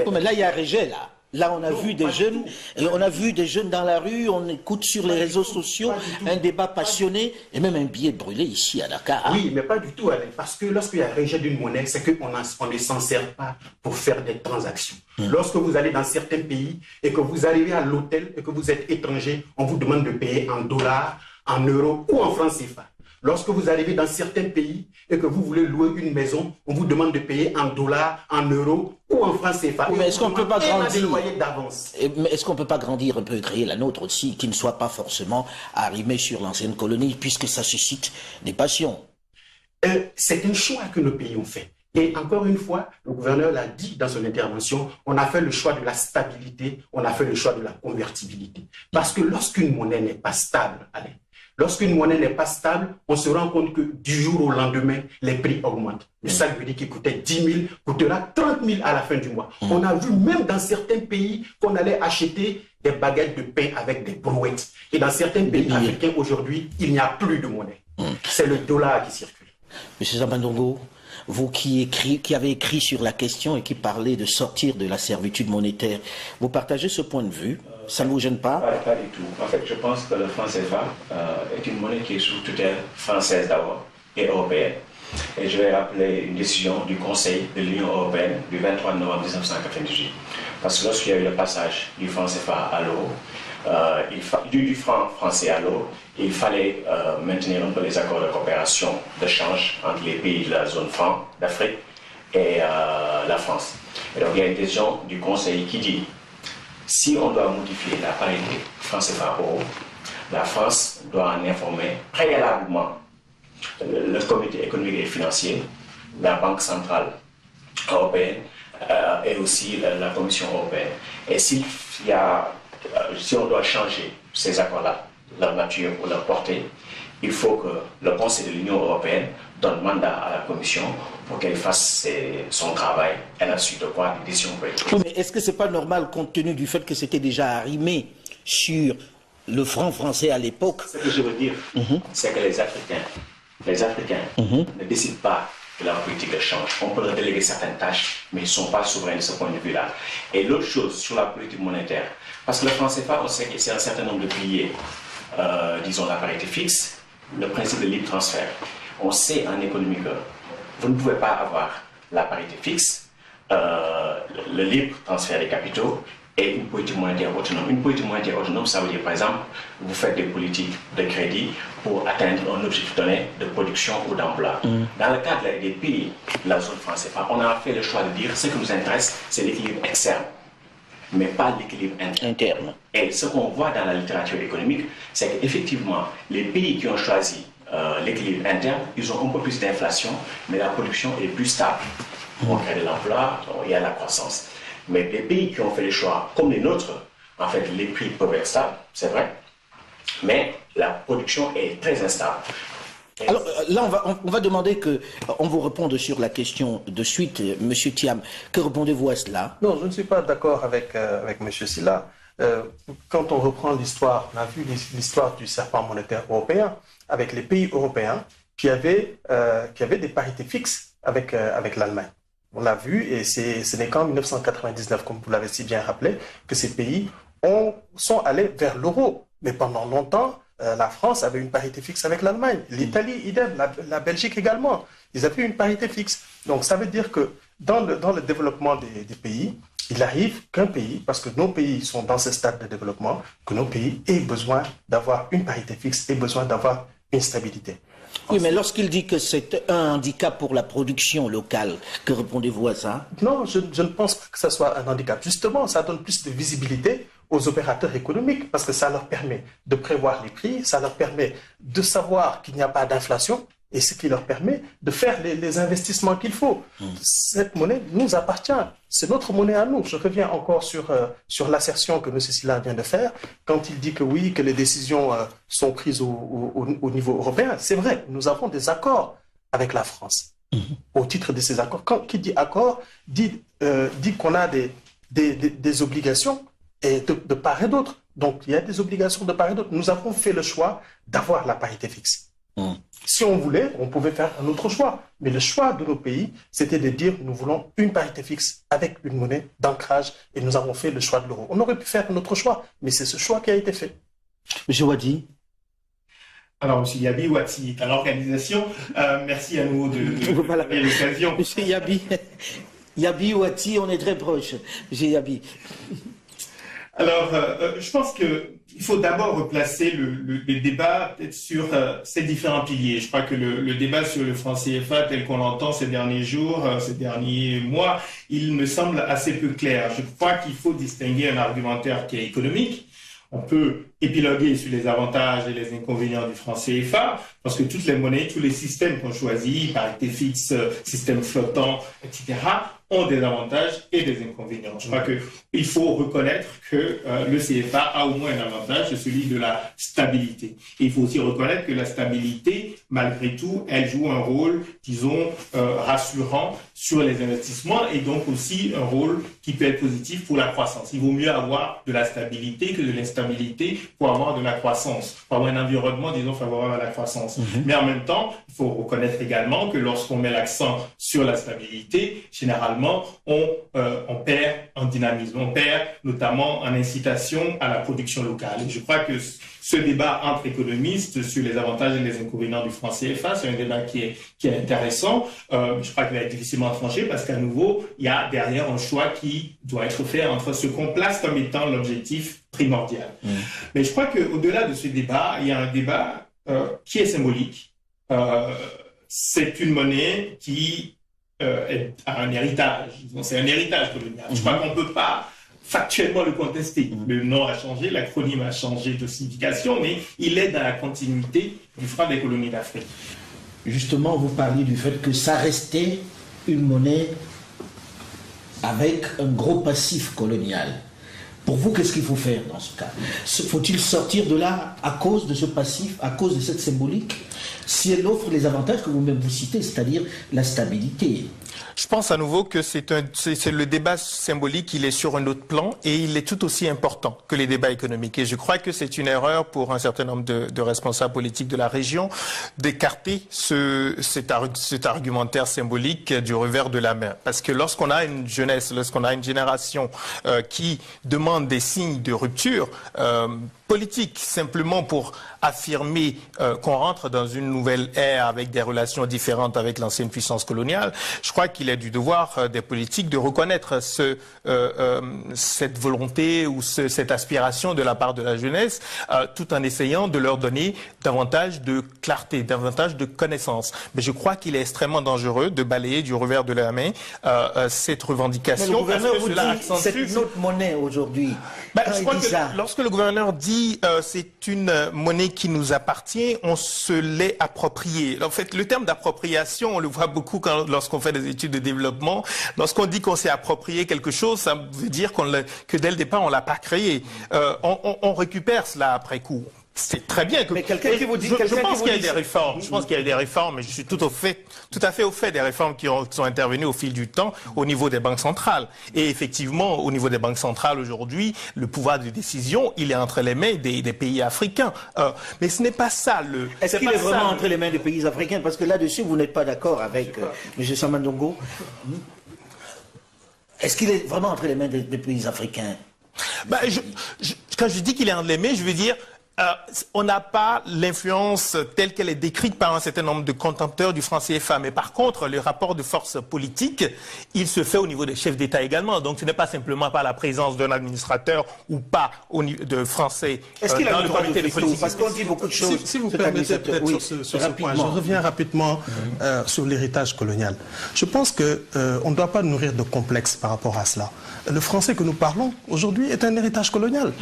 Oh, mais là, il y a un rejet, là. Là, on a vu des jeunes, et on a vu des jeunes dans la rue, on écoute sur les réseaux sociaux un débat passionné, et même un billet brûlé ici à Dakar. Hein? Oui, mais pas du tout, Alain, parce que lorsqu'il y a un rejet d'une monnaie, c'est qu'on ne s'en sert pas pour faire des transactions. Lorsque vous allez dans certains pays et que vous arrivez à l'hôtel et que vous êtes étranger, on vous demande de payer en dollars, en euros ou en francs CFA. Lorsque vous arrivez dans certains pays et que vous voulez louer une maison, on vous demande de payer en dollars, en euros ou en francs CFA. Mais est-ce qu'on ne peut pas grandir? Mais est-ce qu'on ne peut pas grandir un peu et créer la nôtre aussi, qui ne soit pas forcément arrimée sur l'ancienne colonie, puisque ça suscite des passions? C'est un choix que nos pays ont fait. Et encore une fois, le gouverneur l'a dit dans son intervention, on a fait le choix de la stabilité, on a fait le choix de la convertibilité. Parce que lorsqu'une monnaie n'est pas stable, allez, lorsqu'une monnaie n'est pas stable, on se rend compte que du jour au lendemain, les prix augmentent. Le sac qui coûtait 10 000 coûtera 30 000 à la fin du mois. On a vu même dans certains pays qu'on allait acheter des baguettes de pain avec des brouettes. Et dans certains pays africains aujourd'hui, il n'y a plus de monnaie. C'est le dollar qui circule. Monsieur Samba Ndongo, vous qui avez écrit sur la question et qui parlez de sortir de la servitude monétaire, vous partagez ce point de vue? Ça ne vous gêne pas? Pas du tout. En fait, je pense que le franc CFA est une monnaie qui est sous tutelle française d'abord et européenne. Et je vais rappeler une décision du Conseil de l'Union européenne du 23 novembre 1998. Parce que lorsqu'il y a eu le passage du franc CFA à l'euro, du franc français à l'euro, il fallait maintenir un peu les accords de coopération, de change entre les pays de la zone franc d'Afrique et la France. Et donc il y a une décision du Conseil qui dit, si on doit modifier la parité franc CFA euro, la France doit en informer préalablement le comité économique et financier, la Banque centrale européenne et aussi la Commission européenne. Et si on doit changer ces accords-là, leur nature ou leur portée, il faut que le Conseil de l'Union européenne donne mandat à la Commission pour qu'elle fasse son travail et à la suite de quoi les décisions peuvent être prises. Oui, mais est-ce que ce n'est pas normal compte tenu du fait que c'était déjà arrimé sur le franc français à l'époque? Ce que je veux dire, c'est que les Africains ne décident pas de la politique de change. On peut leur déléguer certaines tâches, mais ils ne sont pas souverains de ce point de vue-là. Et l'autre chose sur la politique monétaire, parce que le franc CFA, on sait que c'est un certain nombre de piliers, disons la parité fixe, le principe de libre transfert. On sait en économie que vous ne pouvez pas avoir la parité fixe, le libre transfert des capitaux et une politique monétaire autonome. Une politique monétaire autonome, ça veut dire par exemple, vous faites des politiques de crédit pour atteindre un objectif donné de production ou d'emploi. Dans le cadre des pays de la zone franc CFA, on a fait le choix de dire ce qui nous intéresse, c'est l'équilibre externe, mais pas l'équilibre interne. Et ce qu'on voit dans la littérature économique, c'est qu'effectivement, les pays qui ont choisi l'équilibre interne, ils ont un peu plus d'inflation, mais la production est plus stable. On crée de l'emploi, il y a la croissance. Mais les pays qui ont fait les choix, comme les nôtres, en fait, les prix peuvent être stables, c'est vrai, mais la production est très instable. Alors là, on va demander qu'on vous réponde sur la question de suite, M. Thiam. Que répondez-vous à cela? Non, je ne suis pas d'accord avec M. Sylla. Quand on reprend l'histoire, on a vu l'histoire du serpent monétaire européen avec les pays européens qui avaient des parités fixes avec l'Allemagne. On l'a vu et ce n'est qu'en 1999, comme vous l'avez si bien rappelé, que ces pays sont allés vers l'euro. Mais pendant longtemps, la France avait une parité fixe avec l'Allemagne. L'Italie, idem. La Belgique également. Ils avaient une parité fixe. Donc ça veut dire que dans le développement des pays, il arrive qu'un pays, parce que nos pays sont dans ce stade de développement, que nos pays aient besoin d'avoir une parité fixe, aient besoin d'avoir une stabilité. Oui, mais lorsqu'il dit que c'est un handicap pour la production locale, que répondez-vous à ça? Non, je ne pense pas que ce soit un handicap. Justement, ça donne plus de visibilité aux opérateurs économiques parce que ça leur permet de prévoir les prix, ça leur permet de savoir qu'il n'y a pas d'inflation et ce qui leur permet de faire les investissements qu'il faut. Cette monnaie nous appartient. C'est notre monnaie à nous. Je reviens encore sur l'assertion que M. Sylla vient de faire quand il dit que oui, que les décisions sont prises au niveau européen. C'est vrai, nous avons des accords avec la France. Au titre de ces accords, qui dit accord dit qu'on a des obligations et de part et d'autre. Donc, il y a des obligations de part et d'autre. Nous avons fait le choix d'avoir la parité fixe. Si on voulait, on pouvait faire un autre choix. Mais le choix de nos pays, c'était de dire nous voulons une parité fixe avec une monnaie d'ancrage et nous avons fait le choix de l'euro. On aurait pu faire un autre choix, mais c'est ce choix qui a été fait. M. Wadi. Alors, M. Yabi Wati est à l'organisation. Merci à nous de l'occasion. M. Yabi Wati, on est très proche. M. Yabi. Alors, je pense qu'il faut d'abord replacer le débat peut-être sur ces différents piliers. Je crois que le débat sur le franc CFA tel qu'on l'entend ces derniers jours, ces derniers mois, il me semble assez peu clair. Je crois qu'il faut distinguer un argumentaire qui est économique. On peut épiloguer sur les avantages et les inconvénients du franc CFA, parce que toutes les monnaies, tous les systèmes qu'on choisit, parité fixe, système flottant, etc., ont des avantages et des inconvénients. Je crois qu'il faut reconnaître que le CFA a au moins un avantage, c'est celui de la stabilité. Et il faut aussi reconnaître que la stabilité, malgré tout, elle joue un rôle, disons, rassurant sur les investissements et donc aussi un rôle qui peut être positif pour la croissance. Il vaut mieux avoir de la stabilité que de l'instabilité pour avoir de la croissance, pour avoir un environnement, disons, favorable à la croissance. Mais en même temps, il faut reconnaître également que lorsqu'on met l'accent sur la stabilité, généralement, on perd en dynamisme, on perd notamment en incitation à la production locale. Et je crois que ce débat entre économistes sur les avantages et les inconvénients du franc CFA, c'est un débat qui est intéressant. Je crois qu'il va être difficilement tranché parce qu'à nouveau, il y a derrière un choix qui doit être fait entre ce qu'on place comme étant l'objectif primordial. Mais je crois qu'au-delà de ce débat, il y a un débat qui est symbolique. C'est une monnaie qui a un héritage. C'est un héritage colonial. Je crois qu'on ne peut pas factuellement le contester. Le nom a changé, l'acronyme a changé de signification, mais il est dans la continuité du franc des colonies d'Afrique. Justement, vous parliez du fait que ça restait une monnaie avec un gros passif colonial. Pour vous, qu'est-ce qu'il faut faire dans ce cas? Faut-il sortir de là à cause de ce passif, à cause de cette symbolique, si elle offre les avantages que vous-même vous citez, c'est-à-dire la stabilité? Je pense à nouveau que c'est le débat symbolique, il est sur un autre plan et il est tout aussi important que les débats économiques. Et je crois que c'est une erreur pour un certain nombre de responsables politiques de la région d'écarter cet argumentaire symbolique du revers de la main. Parce que lorsqu'on a une jeunesse, lorsqu'on a une génération qui demande des signes de rupture politique, simplement pour affirmer qu'on rentre dans une nouvelle ère avec des relations différentes avec l'ancienne puissance coloniale, je crois qu'il est du devoir des politiques de reconnaître cette volonté ou cette aspiration de la part de la jeunesse, tout en essayant de leur donner davantage de clarté, davantage de connaissance. Mais je crois qu'il est extrêmement dangereux de balayer du revers de la main cette revendication. Mais le gouverneur vous dit c'est notre monnaie aujourd'hui. Je crois que lorsque le gouverneur dit c'est une monnaie qui nous appartient, on se l'est appropriée. En fait, le terme d'appropriation, on le voit beaucoup lorsqu'on fait des études de développement. Lorsqu'on dit qu'on s'est approprié quelque chose, ça veut dire que dès le départ, on l'a pas créé. On récupère cela après coup. C'est très bien que... Mais quelqu'un qui vous dit... Je pense qu'il y a des réformes. Je pense qu'il y a des réformes, mais je suis tout à fait au fait des réformes qui sont intervenues au fil du temps au niveau des banques centrales. Et effectivement, au niveau des banques centrales aujourd'hui, le pouvoir de décision, il est entre les mains des pays africains. Mais ce n'est pas ça le... Est-ce qu'il est vraiment entre les mains des pays africains? Parce que là-dessus, vous n'êtes pas d'accord avec M. Samandongo. Est-ce qu'il est vraiment entre les mains des pays africains? Quand je dis qu'il est entre les mains, je veux dire... on n'a pas l'influence telle qu'elle est décrite par un certain nombre de contempteurs du franc CFA. Mais par contre, le rapport de force politique, il se fait au niveau des chefs d'État également. Donc ce n'est pas simplement par la présence d'un administrateur ou pas de Français dans le comité de politique. Parce qu'on dit beaucoup de choses. Si vous permettez peut-être sur ce point, je reviens rapidement sur l'héritage colonial. Je pense qu'on ne doit pas nourrir de complexes par rapport à cela. Le français que nous parlons aujourd'hui est un héritage colonial.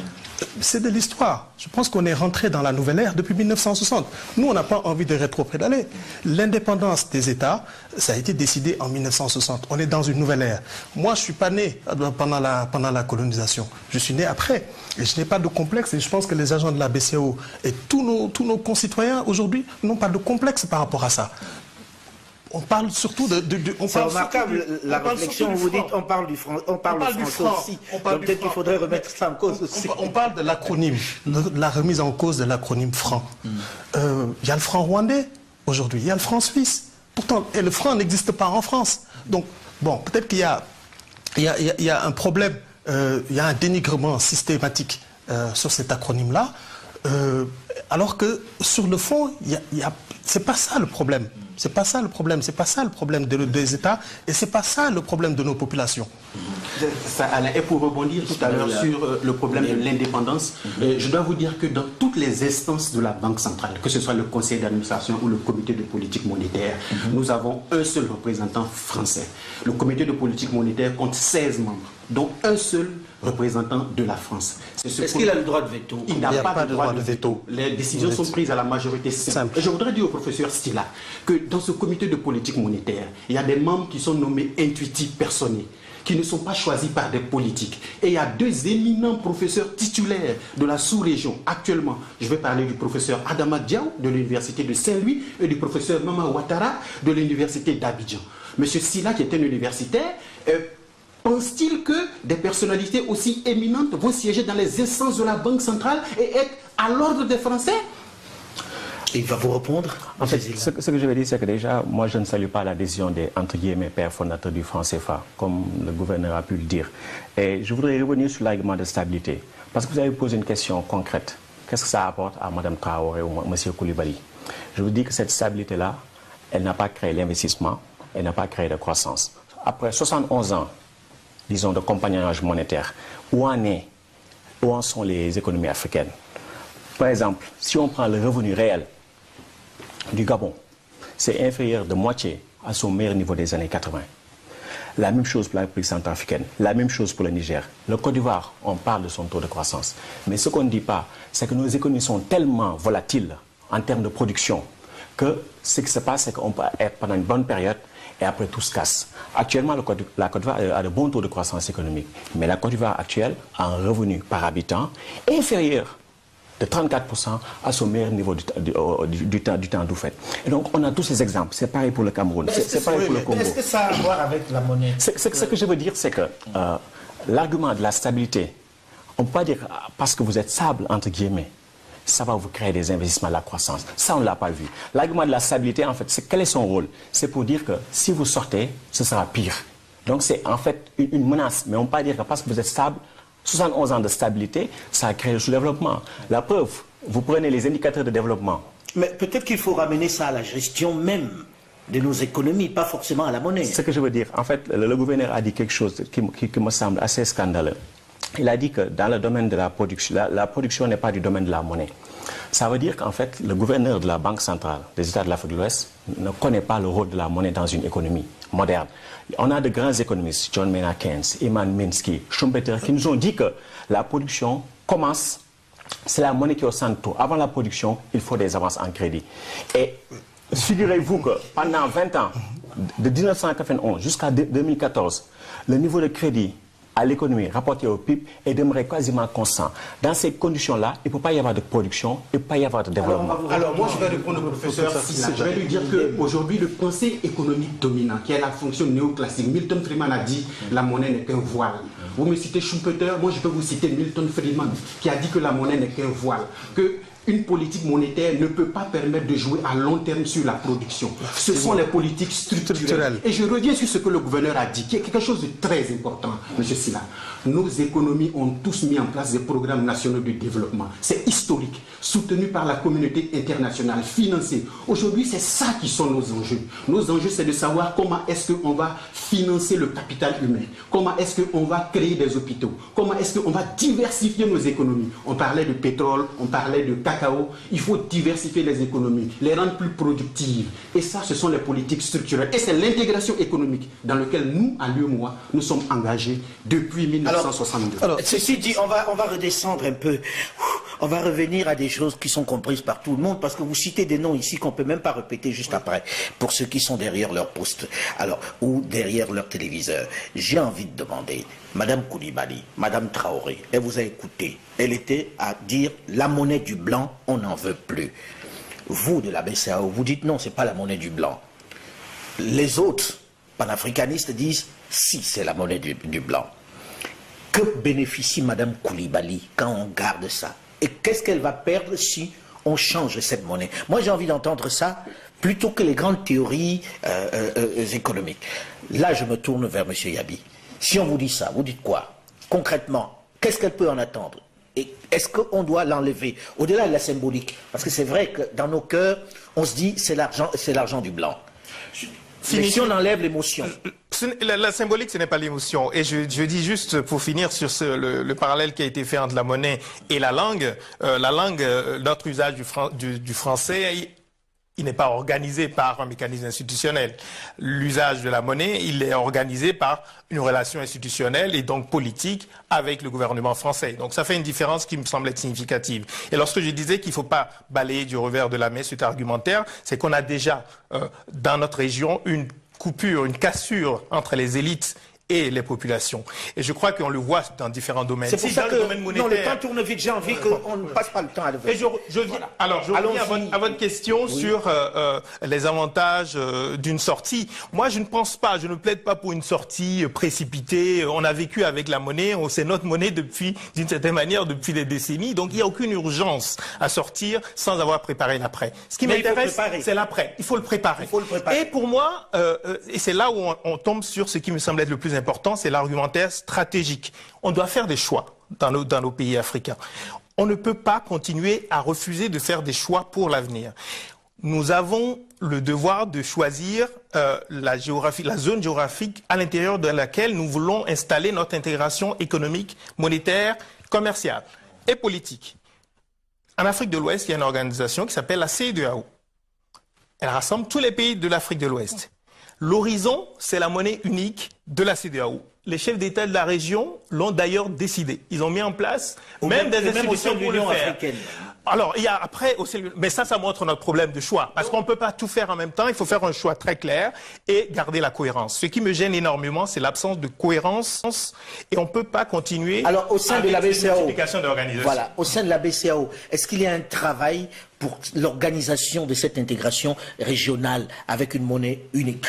C'est de l'histoire. Je pense qu'on est rentré dans la nouvelle ère depuis 1960. Nous, on n'a pas envie de rétro-pédaler. L'indépendance des États, ça a été décidé en 1960. On est dans une nouvelle ère. Moi, je ne suis pas né pendant la colonisation. Je suis né après. Et je n'ai pas de complexe. Et je pense que les agents de la BCEAO et tous nos concitoyens aujourd'hui n'ont pas de complexe par rapport à ça. On parle surtout c'est remarquable la réflexion où vous dites on parle du franc aussi. Donc peut-être qu'il faudrait remettre ça en cause aussi. On parle de l'acronyme, de la remise en cause de l'acronyme franc. Il y a le franc rwandais aujourd'hui, il y a le franc suisse. Pourtant, et le franc n'existe pas en France. Donc, bon, peut-être qu'il y a un problème, il y a un dénigrement systématique sur cet acronyme-là. Alors que sur le fond, c'est pas ça le problème. C'est pas ça le problème. C'est pas ça le problème des États et c'est pas ça le problème de nos populations. Et pour rebondir tout à l'heure sur le problème de l'indépendance, je dois vous dire que dans toutes les instances de la Banque centrale, que ce soit le conseil d'administration ou le comité de politique monétaire, nous avons un seul représentant français. Le comité de politique monétaire compte 16 membres, dont un seul représentant de la France. Est-ce qu'il a le droit de veto? Il n'a pas de droit de veto. Les décisions sont prises à la majorité simple. Et je voudrais dire au professeur Stila que dans ce comité de politique monétaire, il y a des membres qui sont nommés intuitifs personnels, qui ne sont pas choisis par des politiques. Et il y a deux éminents professeurs titulaires de la sous-région actuellement. Je vais parler du professeur Adama Diaw de l'université de Saint-Louis et du professeur Mama Ouattara de l'université d'Abidjan. Monsieur Stila, qui est un universitaire, pense-t-il que des personnalités aussi éminentes vont siéger dans les instances de la Banque centrale et être à l'ordre des Français? Il va vous répondre. En fait, ce que je veux dire, c'est que déjà, moi, je ne salue pas la décision des, entre guillemets, pères fondateurs du franc CFA, comme le gouverneur a pu le dire. Et je voudrais revenir sur l'argument de stabilité. Parce que vous avez posé une question concrète. Qu'est-ce que ça apporte à Mme Traoré ou M. Koulibaly? Je vous dis que cette stabilité-là, elle n'a pas créé l'investissement, elle n'a pas créé de croissance. Après 71 ans, disons, de compagnonnage monétaire, où en sont les économies africaines? Par exemple, si on prend le revenu réel du Gabon, c'est inférieur de moitié à son meilleur niveau des années 80. La même chose pour la République centrafricaine, la même chose pour le Niger. Le Côte d'Ivoire, on parle de son taux de croissance. Mais ce qu'on ne dit pas, c'est que nos économies sont tellement volatiles en termes de production que ce qui se passe, c'est qu'on peut être pendant une bonne période et après tout se casse. Actuellement, la Côte d'Ivoire a de bons taux de croissance économique. Mais la Côte d'Ivoire actuelle a un revenu par habitant inférieur de 34% à son meilleur niveau du temps d'où fait. Et donc, on a tous ces exemples. C'est pareil pour le Cameroun, c'est pareil pour le Congo. Est-ce que ça a à voir avec la monnaie? Ce que je veux dire, c'est que l'argument de la stabilité, on ne peut pas dire parce que vous êtes stable, entre guillemets, ça va vous créer des investissements, de la croissance. Ça, on ne l'a pas vu. L'argument de la stabilité, en fait, quel est son rôle? C'est pour dire que si vous sortez, ce sera pire. Donc, c'est en fait une menace. Mais on ne peut pas dire que parce que vous êtes stable, 71 ans de stabilité, ça a créé le sous-développement. La preuve, vous prenez les indicateurs de développement. Mais peut-être qu'il faut ramener ça à la gestion même de nos économies, pas forcément à la monnaie. Ce que je veux dire, en fait, le gouverneur a dit quelque chose qui me semble assez scandaleux. Il a dit que dans le domaine de la production n'est pas du domaine de la monnaie. Ça veut dire qu'en fait, le gouverneur de la Banque centrale des États de l'Afrique de l'Ouest ne connaît pas le rôle de la monnaie dans une économie moderne. On a de grands économistes, John Maynard Keynes, Iman Minsky, Schumpeter, qui nous ont dit que la production commence, c'est la monnaie qui est au centre de tout. Avant la production, il faut des avances en crédit. Et figurez-vous que pendant 20 ans, de 1991 jusqu'à 2014, le niveau de crédit à l'économie rapporté au PIB est demeuré quasiment constant. Dans ces conditions-là, il ne peut pas y avoir de production, il ne peut pas y avoir de développement. Alors moi, je vais répondre au professeur Sylla. Je vais lui dire qu'aujourd'hui, le conseil économique dominant, qui a la fonction néoclassique, Milton Friedman a dit la monnaie n'est qu'un voile. Vous me citez Schumpeter, moi je peux vous citer Milton Friedman, qui a dit que la monnaie n'est qu'un voile. Une politique monétaire ne peut pas permettre de jouer à long terme sur la production. Ce sont les politiques structurelles. Et je reviens sur ce que le gouverneur a dit, qui est quelque chose de très important, M. Sylla. Nos économies ont tous mis en place des programmes nationaux de développement. C'est historique, soutenu par la communauté internationale, financé. Aujourd'hui, c'est ça qui sont nos enjeux. Nos enjeux, c'est de savoir comment est-ce qu'on va financer le capital humain, comment est-ce qu'on va créer des hôpitaux, comment est-ce qu'on va diversifier nos économies. On parlait de pétrole, on parlait de cacao. Il faut diversifier les économies, les rendre plus productives. Et ça, ce sont les politiques structurelles. Et c'est l'intégration économique dans laquelle nous, à l'UEMOA, nous sommes engagés depuis 1962. Alors, ceci dit, on va redescendre un peu. On va revenir à des choses qui sont comprises par tout le monde, parce que vous citez des noms ici qu'on ne peut même pas répéter juste après, pour ceux qui sont derrière leur poste, ou derrière leur téléviseur. J'ai envie de demander, Madame Koulibaly, Madame Traoré, elle vous a écouté, elle était à dire la monnaie du blanc, on n'en veut plus. Vous, de la BCEAO, vous dites non, c'est pas la monnaie du blanc. Les autres panafricanistes disent si, c'est la monnaie du blanc. Que bénéficie Madame Koulibaly quand on garde ça? Et qu'est-ce qu'elle va perdre si on change cette monnaie? Moi, j'ai envie d'entendre ça plutôt que les grandes théories économiques. Là, je me tourne vers M. Yabi. Si on vous dit ça, vous dites quoi? Concrètement, qu'est-ce qu'elle peut en attendre? Et est-ce qu'on doit l'enlever? Au-delà de la symbolique, parce que c'est vrai que dans nos cœurs, on se dit c'est l'argent du blanc. Mais si on enlève l'émotion. La symbolique, ce n'est pas l'émotion. Et je dis juste, pour finir sur le parallèle qui a été fait entre la monnaie et la langue, notre usage du français, il n'est pas organisé par un mécanisme institutionnel. L'usage de la monnaie, il est organisé par une relation institutionnelle et donc politique avec le gouvernement français. Donc ça fait une différence qui me semble être significative. Et lorsque je disais qu'il ne faut pas balayer du revers de la main cet argumentaire, c'est qu'on a déjà dans notre région une coupure, une cassure entre les élites et les populations. Et je crois qu'on le voit dans différents domaines. C'est pour ça que non, le temps tourne vite, j'ai envie qu'on ne passe pas le temps à le faire. Et je reviens à votre question sur les avantages d'une sortie. Moi, je ne pense pas, je ne plaide pas pour une sortie précipitée. On a vécu avec la monnaie, c'est notre monnaie d'une certaine manière, depuis des décennies. Donc, il n'y a aucune urgence à sortir sans avoir préparé l'après. Ce qui m'intéresse, c'est l'après. Il faut le préparer. Et pour moi, et c'est là où on tombe sur ce qui me semble être le plus important, c'est l'argumentaire stratégique. On doit faire des choix dans nos pays africains. On ne peut pas continuer à refuser de faire des choix pour l'avenir. Nous avons le devoir de choisir la zone géographique à l'intérieur de laquelle nous voulons installer notre intégration économique, monétaire, commerciale et politique. En Afrique de l'Ouest, il y a une organisation qui s'appelle la CEDEAO. Elle rassemble tous les pays de l'Afrique de l'Ouest. L'horizon, c'est la monnaie unique de la CEDEAO. Les chefs d'État de la région l'ont d'ailleurs décidé. Ils ont mis en place même des institutions pour le faire. Africaine. Alors, il y a après aussi, mais ça montre notre problème de choix. Parce qu'on ne peut pas tout faire en même temps. Il faut faire un choix très clair et garder la cohérence. Ce qui me gêne énormément, c'est l'absence de cohérence. Et on ne peut pas continuer. Alors, au sein de la BCEAO, voilà, au sein de la BCEAO, est-ce qu'il y a un travail pour l'organisation de cette intégration régionale avec une monnaie unique?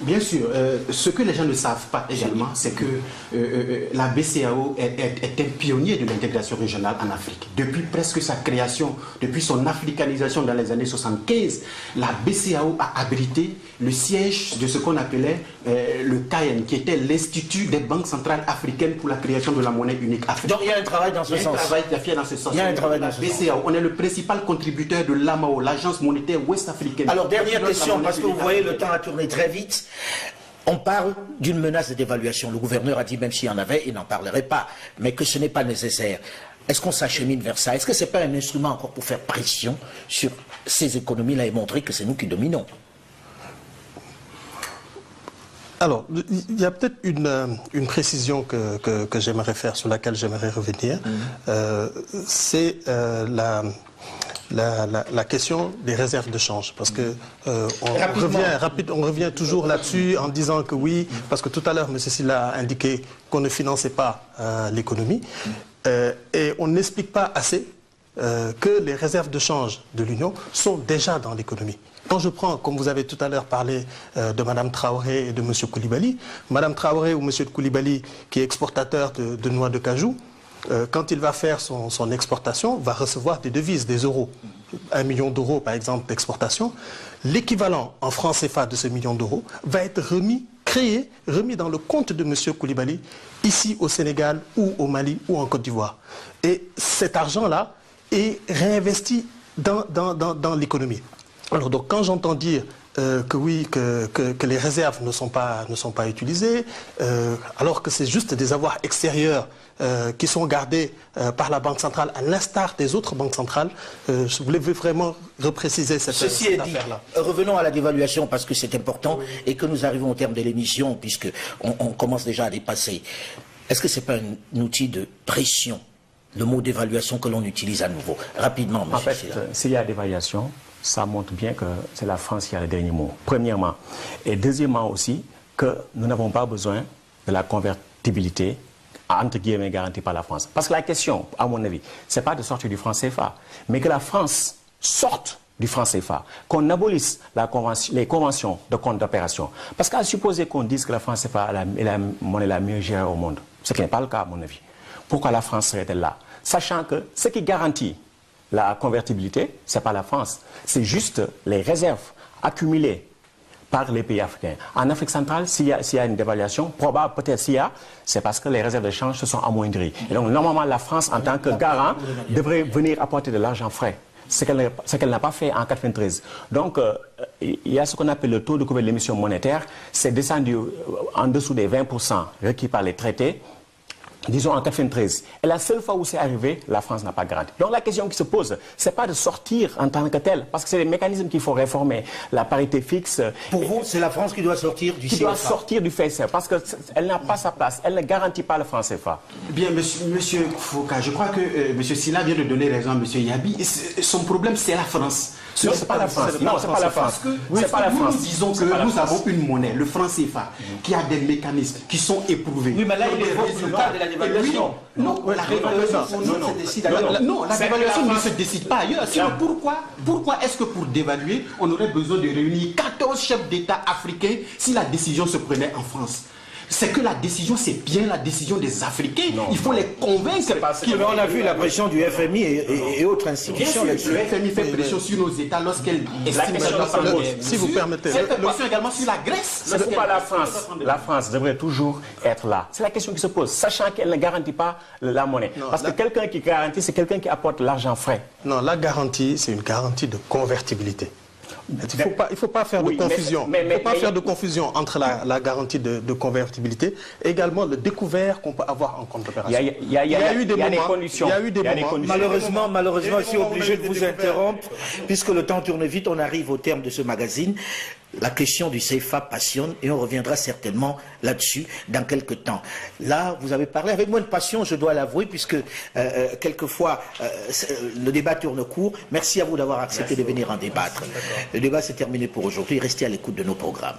Bien sûr, ce que les gens ne savent pas également, c'est que la BCEAO est un pionnier de l'intégration régionale en Afrique. Depuis presque sa création, depuis son africanisation dans les années 75, la BCEAO a abrité le siège de ce qu'on appelait le CAEN, qui était l'Institut des banques centrales africaines pour la création de la monnaie unique africaine. Donc il y a un travail dans ce sens. Il y a un travail qui a fait dans ce sens. Il y a un travail dans ce sens. BCEAO, on est le principal contributeur de l'AMAO, l'Agence monétaire ouest-africaine. Alors dernière question, parce que vous voyez le temps a tourné très vite. On parle d'une menace de dévaluation. Le gouverneur a dit même s'il y en avait, il n'en parlerait pas, mais que ce n'est pas nécessaire. Est-ce qu'on s'achemine vers ça? Est-ce que ce n'est pas un instrument encore pour faire pression sur ces économies-là et montrer que c'est nous qui dominons? Alors, il y a peut-être une précision que j'aimerais faire, sur laquelle j'aimerais revenir. C'est la question des réserves de change, parce que on revient toujours là-dessus en disant que oui, parce que tout à l'heure M. Sylla a indiqué qu'on ne finançait pas l'économie, et on n'explique pas assez que les réserves de change de l'Union sont déjà dans l'économie. Quand je prends, comme vous avez tout à l'heure parlé de Mme Traoré et de M. Koulibaly, Mme Traoré ou M. Koulibaly, qui est exportateur de noix de cajou, quand il va faire son exportation, va recevoir des devises, des euros. 1 million d'euros, par exemple, d'exportation. L'équivalent en francs CFA de ce million d'euros va être remis dans le compte de M. Koulibaly, ici au Sénégal ou au Mali ou en Côte d'Ivoire. Et cet argent-là est réinvesti dans l'économie. Alors, donc, quand j'entends dire que oui, que les réserves ne sont pas utilisées, alors que c'est juste des avoirs extérieurs qui sont gardés par la Banque centrale, à l'instar des autres banques centrales, je voulais vraiment repréciser cette affaire-là. Revenons à la dévaluation, parce que c'est important et que nous arrivons au terme de l'émission, puisqu'on commence déjà à dépasser. Est-ce que ce n'est pas un outil de pression, le mot dévaluation que l'on utilise à nouveau? Rapidement, M. Sylla. En fait, s'il y a dévaluation, ça montre bien que c'est la France qui a le dernier mot, premièrement. Et deuxièmement aussi, que nous n'avons pas besoin de la convertibilité, entre guillemets, garantie par la France. Parce que la question, à mon avis, ce n'est pas de sortir du franc CFA, mais que la France sorte du franc CFA, qu'on abolisse les conventions de compte d'opération. Parce qu'à supposer qu'on dise que la France CFA est la monnaie la mieux gérée au monde, ce qui n'est pas le cas, à mon avis. Pourquoi la France serait-elle là? Sachant que ce qui garantit la convertibilité, ce n'est pas la France, c'est juste les réserves accumulées par les pays africains. En Afrique centrale, s'il y a une dévaluation, probable, peut-être s'il y a, c'est parce que les réserves de change se sont amoindries. Et donc, normalement, la France, en tant que garant, devrait venir apporter de l'argent frais, ce qu'elle n'a pas fait en 1993. Donc, il y a ce qu'on appelle le taux de couverture de l'émission monétaire, c'est descendu en dessous des 20% requis par les traités. disons en 93. Et la seule fois où c'est arrivé, la France n'a pas garanti. Donc la question qui se pose, c'est pas de sortir en tant que tel, parce que c'est les mécanismes qu'il faut réformer. La parité fixe. Pour vous, c'est la France qui doit sortir du CFA. Qui doit sortir du CFA, parce qu'elle n'a pas sa place. Elle ne garantit pas le franc CFA. Bien, monsieur Foucault, je crois que monsieur Silla vient de donner raison à monsieur Yabi. Son problème, c'est la France. Non, c'est pas la France. Non, c'est pas la France. C'est pas la France. Nous disons que nous avons une monnaie, le franc CFA, qui a des mécanismes qui sont éprouvés. Oui, mais là, il est résultat de la dévaluation. Non, la dévaluation se décide ailleurs. Non, la dévaluation ne se décide pas ailleurs. Sinon, pourquoi est-ce que pour dévaluer, on aurait besoin de réunir 14 chefs d'État africains si la décision se prenait en France? C'est que la décision, c'est bien la décision des Africains. Non, il faut les convaincre. Mais on a vu la pression du FMI et autres institutions. Le FMI fait pression sur nos États lorsqu'elle estime si vous permettez. C'est fait pression également sur la Grèce. Ce n'est pas la France. La France devrait toujours être là. C'est la question qui se pose, sachant qu'elle ne garantit pas la monnaie. Non, parce que quelqu'un qui garantit, c'est quelqu'un qui apporte l'argent frais. Non, la garantie, c'est une garantie de convertibilité. Il ne faut pas faire de confusion. Il ne faut pas faire de confusion entre la garantie de convertibilité et également le découvert qu'on peut avoir en compte d'opération. Il y a eu des conditions. Malheureusement, je suis obligé de vous interrompre, puisque le temps tourne vite, on arrive au terme de ce magazine. La question du CFA passionne et on reviendra certainement là-dessus dans quelques temps. Là, vous avez parlé avec moins de passion, je dois l'avouer, puisque quelquefois le débat tourne court. Merci à vous d'avoir accepté de venir en débattre. Le débat s'est terminé pour aujourd'hui. Restez à l'écoute de nos programmes.